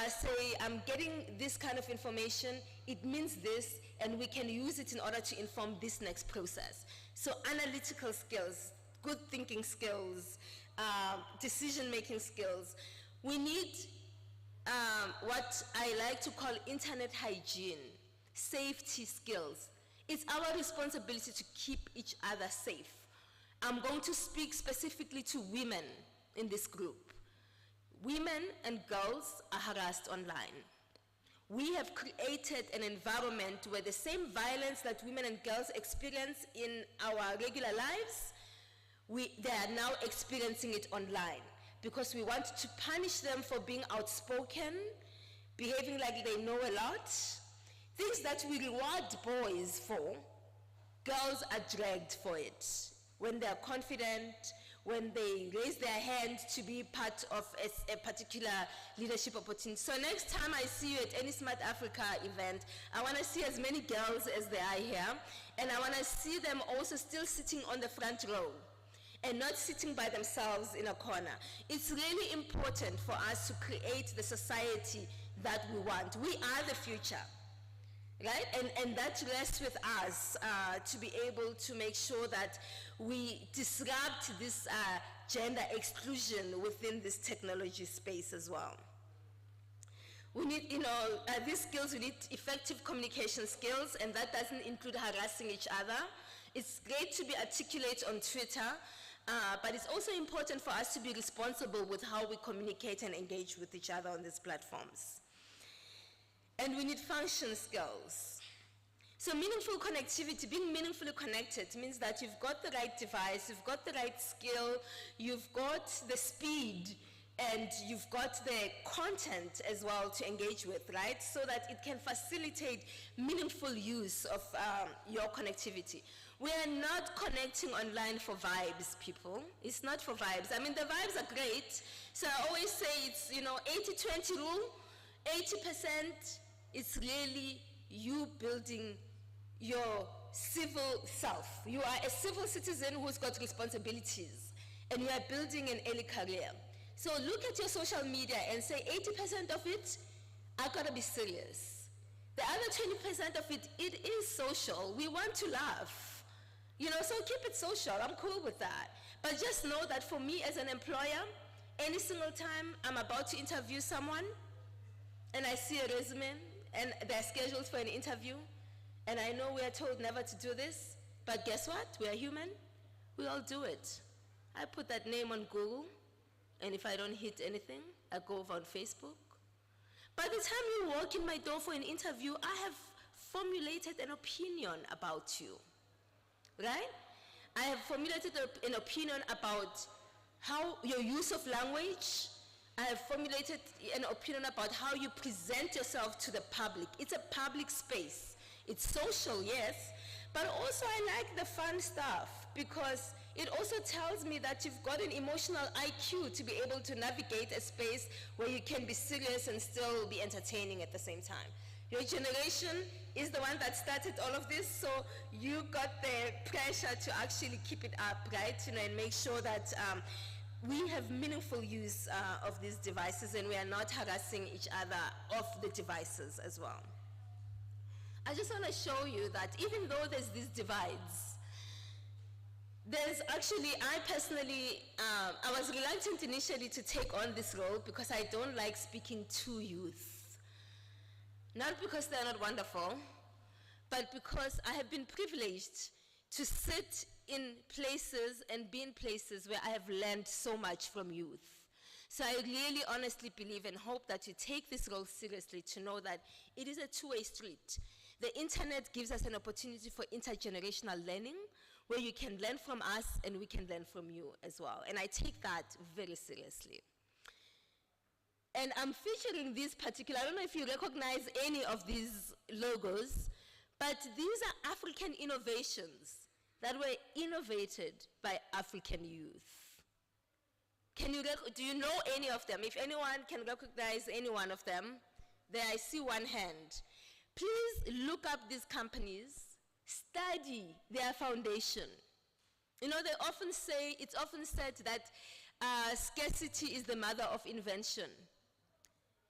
say, I'm getting this kind of information, it means this, and we can use it in order to inform this next process. So analytical skills, good thinking skills, decision-making skills. We need what I like to call internet hygiene, safety skills. It's our responsibility to keep each other safe. I'm going to speak specifically to women in this group. Women and girls are harassed online. We have created an environment where the same violence that women and girls experience in our regular lives, they are now experiencing it online, because we want to punish them for being outspoken, behaving like they know a lot. Things that we reward boys for, girls are dragged for it. When they're confident, when they raise their hand to be part of a particular leadership opportunity. So next time I see you at any Smart Africa event, I want to see as many girls as there are here, and I want to see them also still sitting on the front row and not sitting by themselves in a corner. It's really important for us to create the society that we want. We are the future. Right? And that rests with us to be able to make sure that we disrupt this gender exclusion within this technology space as well. We need, these skills, we need effective communication skills, and that doesn't include harassing each other. It's great to be articulate on Twitter, but it's also important for us to be responsible with how we communicate and engage with each other on these platforms. And we need function skills. So meaningful connectivity, being meaningfully connected means that you've got the right device, you've got the right skill, you've got the speed, and you've got the content as well to engage with, right? So that it can facilitate meaningful use of your connectivity. We are not connecting online for vibes, people. It's not for vibes. I mean, the vibes are great. So I always say it's, 80-20 rule. 80% is really you building your civil self. You are a civil citizen who's got responsibilities, and you are building an early career. So look at your social media and say 80% of it, I gotta be serious. The other 20% of it, it is social. We want to laugh. So keep it social. I'm cool with that. But just know that for me as an employer, any single time I'm about to interview someone and I see a resume and they're scheduled for an interview, and I know we are told never to do this, but guess what? We are human. We all do it. I put that name on Google, and if I don't hit anything, I go over on Facebook. By the time you walk in my door for an interview, I have formulated an opinion about you, right? I have formulated an opinion about how your use of language. I have formulated an opinion about how you present yourself to the public. It's a public space. It's social, yes, but also I like the fun stuff because it also tells me that you've got an emotional IQ to be able to navigate a space where you can be serious and still be entertaining at the same time. Your generation is the one that started all of this, so you got the pressure to actually keep it up, right? And make sure that we have meaningful use of these devices and we are not harassing each other off the devices as well. I just want to show you that even though there's these divides, there's actually, I personally, I was reluctant initially to take on this role because I don't like speaking to youth. Not because they're not wonderful, but because I have been privileged to sit in places and be in places where I have learned so much from youth. So I really honestly believe and hope that you take this role seriously to know that it is a two-way street. The internet gives us an opportunity for intergenerational learning where you can learn from us and we can learn from you as well. And I take that very seriously. And I'm featuring these particular, I don't know if you recognize any of these logos, but these are African innovations that were innovated by African youth. Do you know any of them? If anyone can recognize any one of them, there I see one hand. Please look up these companies, study their foundation. They often say, it's often said that scarcity is the mother of invention.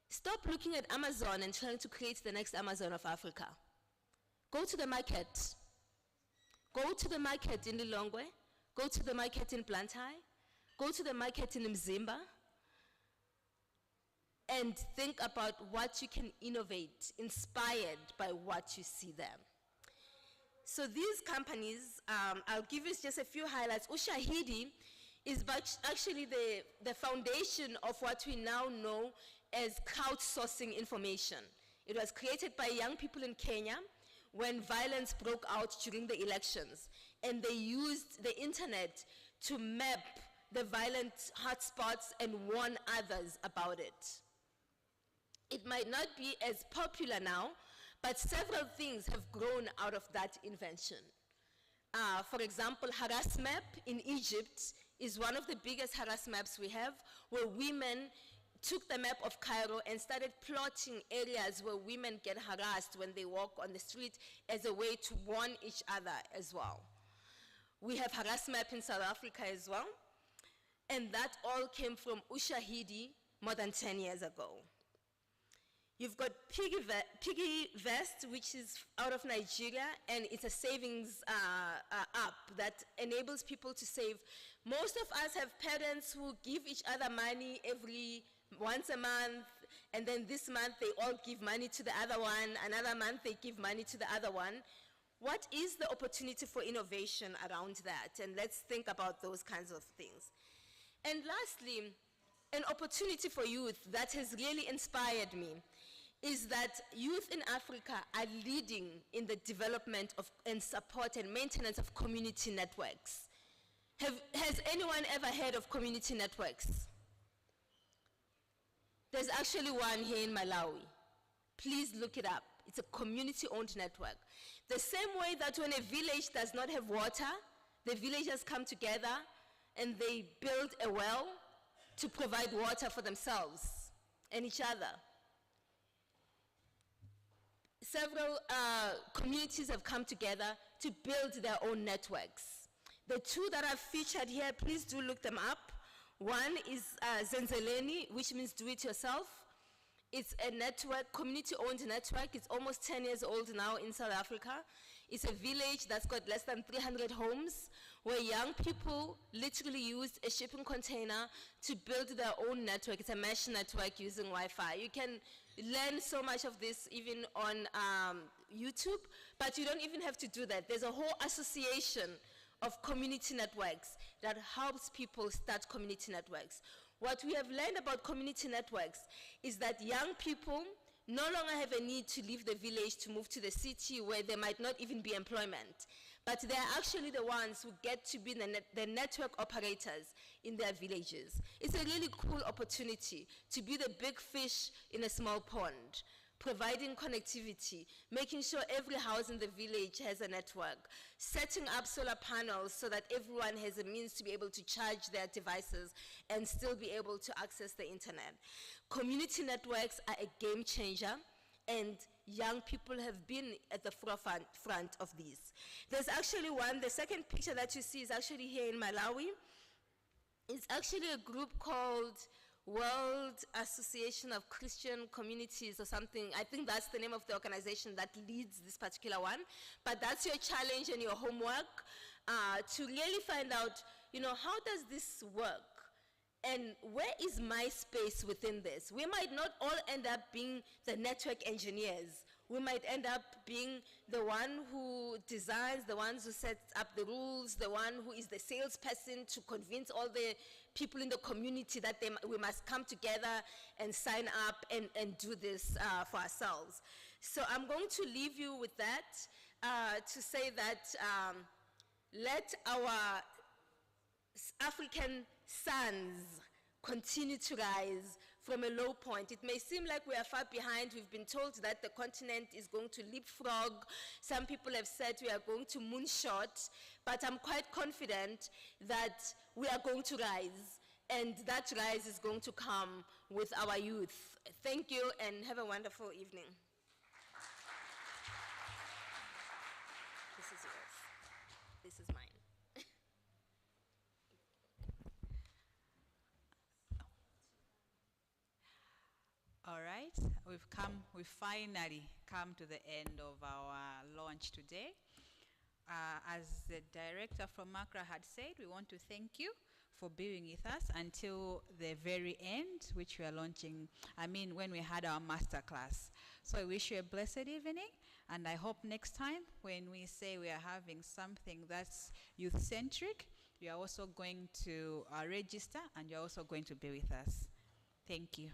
Stop looking at Amazon and trying to create the next Amazon of Africa. Go to the market. Go to the market in Lilongwe. Go to the market in Blantyre. Go to the market in Mzimba. And think about what you can innovate, inspired by what you see there. So these companies, I'll give you just a few highlights. Ushahidi is actually the foundation of what we now know as crowdsourcing information. It was created by young people in Kenya when violence broke out during the elections. And they used the internet to map the violent hotspots and warn others about it. It might not be as popular now, but several things have grown out of that invention. For example, Harassmap in Egypt is one of the biggest harass maps we have, where women took the map of Cairo and started plotting areas where women get harassed when they walk on the street as a way to warn each other as well. We have Harassmap in South Africa as well, and that all came from Ushahidi more than 10 years ago. You've got Piggy Vest, which is out of Nigeria, and it's a savings app that enables people to save. Most of us have parents who give each other money once a month, and then this month they all give money to the other one, another month they give money to the other one. What is the opportunity for innovation around that? And let's think about those kinds of things. And lastly, an opportunity for youth that has really inspired me is that youth in Africa are leading in the development of and support and maintenance of community networks. Has anyone ever heard of community networks? There's actually one here in Malawi. Please look it up. It's a community-owned network. The same way that when a village does not have water, the villagers come together and they build a well to provide water for themselves and each other. Several communities have come together to build their own networks. The two that are featured here, please do look them up. One is Zenzeleni, which means do it yourself. It's a network, community-owned network. It's almost 10 years old now in South Africa. It's a village that's got less than 300 homes where young people literally used a shipping container to build their own network. It's a mesh network using Wi-Fi. You can learn so much of this even on YouTube, but you don't even have to do that. There's a whole association of community networks that helps people start community networks. What we have learned about community networks is that young people no longer have a need to leave the village to move to the city where there might not even be employment, but they are actually the ones who get to be the network operators in their villages. It's a really cool opportunity to be the big fish in a small pond, providing connectivity, making sure every house in the village has a network, setting up solar panels so that everyone has a means to be able to charge their devices and still be able to access the internet. Community networks are a game changer, and young people have been at the forefront of these. There's actually one, the second picture that you see is actually here in Malawi. It's actually a group called World Association of Christian Communities or something. I think that's the name of the organization that leads this particular one. But that's your challenge and your homework to really find out, how does this work? And where is my space within this? We might not all end up being the network engineers. We might end up being the one who designs, the ones who sets up the rules, the one who is the salesperson to convince all the people in the community that we must come together and sign up and do this for ourselves. So I'm going to leave you with that to say that let our African sons continue to rise from a low point. It may seem like we are far behind. We've been told that the continent is going to leapfrog. Some people have said we are going to moonshot, but I'm quite confident that we are going to rise, and that rise is going to come with our youth. Thank you, and have a wonderful evening. This is yours. This is mine. All right, we've finally come to the end of our launch today. As the director from Accra had said, we want to thank you for being with us until the very end, which we are launching, when we had our master class. So I wish you a blessed evening, and I hope next time when we say we are having something that's youth-centric, you are also going to register, and you're also going to be with us. Thank you.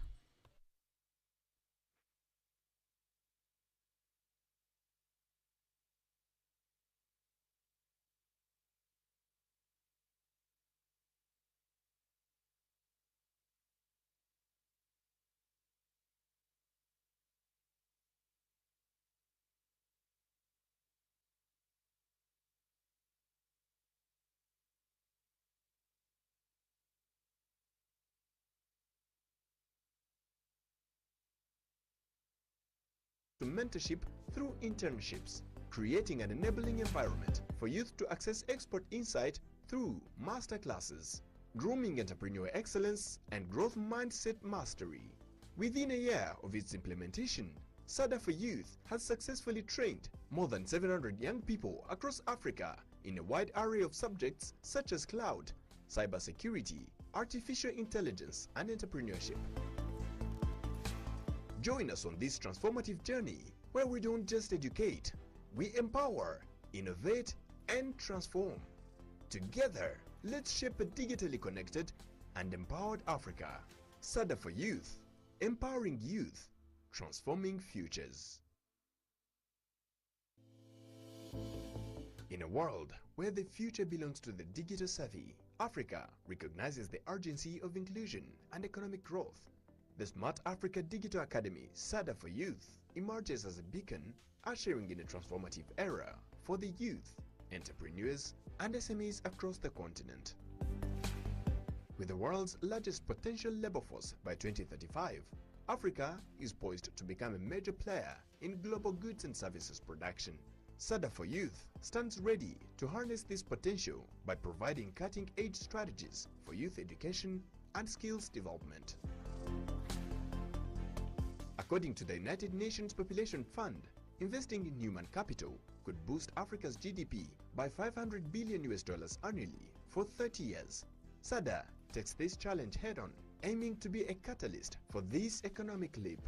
To mentorship through internships, creating an enabling environment for youth to access expert insight through masterclasses, grooming entrepreneurial excellence and growth mindset mastery. Within a year of its implementation, SADA for Youth has successfully trained more than 700 young people across Africa in a wide array of subjects such as cloud, cybersecurity, artificial intelligence, and entrepreneurship. Join us on this transformative journey where we don't just educate, we empower, innovate, and transform. Together, let's shape a digitally connected and empowered Africa. SADA for Youth, empowering youth, transforming futures. In a world where the future belongs to the digital savvy, Africa recognizes the urgency of inclusion and economic growth. The Smart Africa Digital Academy, SADA for Youth, emerges as a beacon, ushering in a transformative era for the youth, entrepreneurs, and SMEs across the continent. With the world's largest potential labor force by 2035, Africa is poised to become a major player in global goods and services production. SADA for Youth stands ready to harness this potential by providing cutting-edge strategies for youth education and skills development. According to the United Nations Population Fund, investing in human capital could boost Africa's GDP by $500 billion annually for 30 years. SADA takes this challenge head-on, aiming to be a catalyst for this economic leap.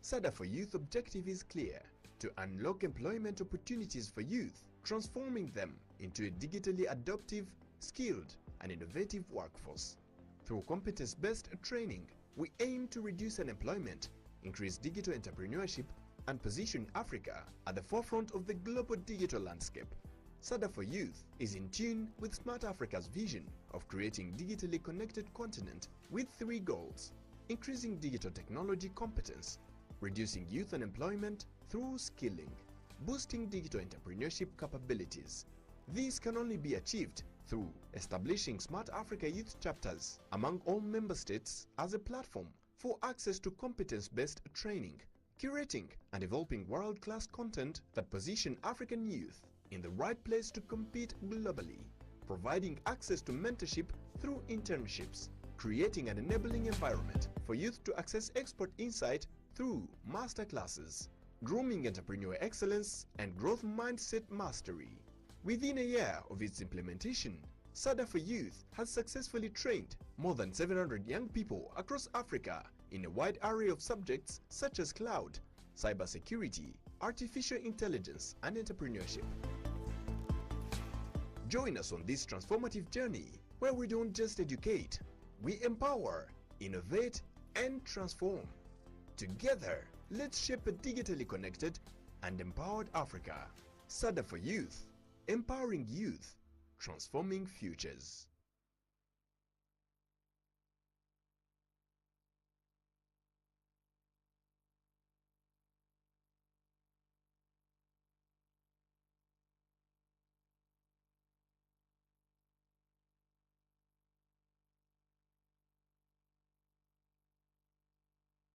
SADA for Youth objective is clear: to unlock employment opportunities for youth, transforming them into a digitally adaptive, skilled, and innovative workforce. Through competence-based training, we aim to reduce unemployment, increase digital entrepreneurship, and position Africa at the forefront of the global digital landscape. SADA for Youth is in tune with Smart Africa's vision of creating digitally connected continent with 3 goals: increasing digital technology competence, reducing youth unemployment through skilling, boosting digital entrepreneurship capabilities. These can only be achieved through establishing Smart Africa Youth chapters among all member states as a platform for access to competence-based training, curating and developing world-class content that position African youth in the right place to compete globally, providing access to mentorship through internships, creating an enabling environment for youth to access expert insight through masterclasses, grooming entrepreneur excellence and growth mindset mastery. Within a year of its implementation, SADA for Youth has successfully trained more than 700 young people across Africa in a wide array of subjects such as cloud, cybersecurity, artificial intelligence, and entrepreneurship. Join us on this transformative journey where we don't just educate, we empower, innovate, and transform. Together, let's shape a digitally connected and empowered Africa. SADA for Youth, empowering youth, transforming futures.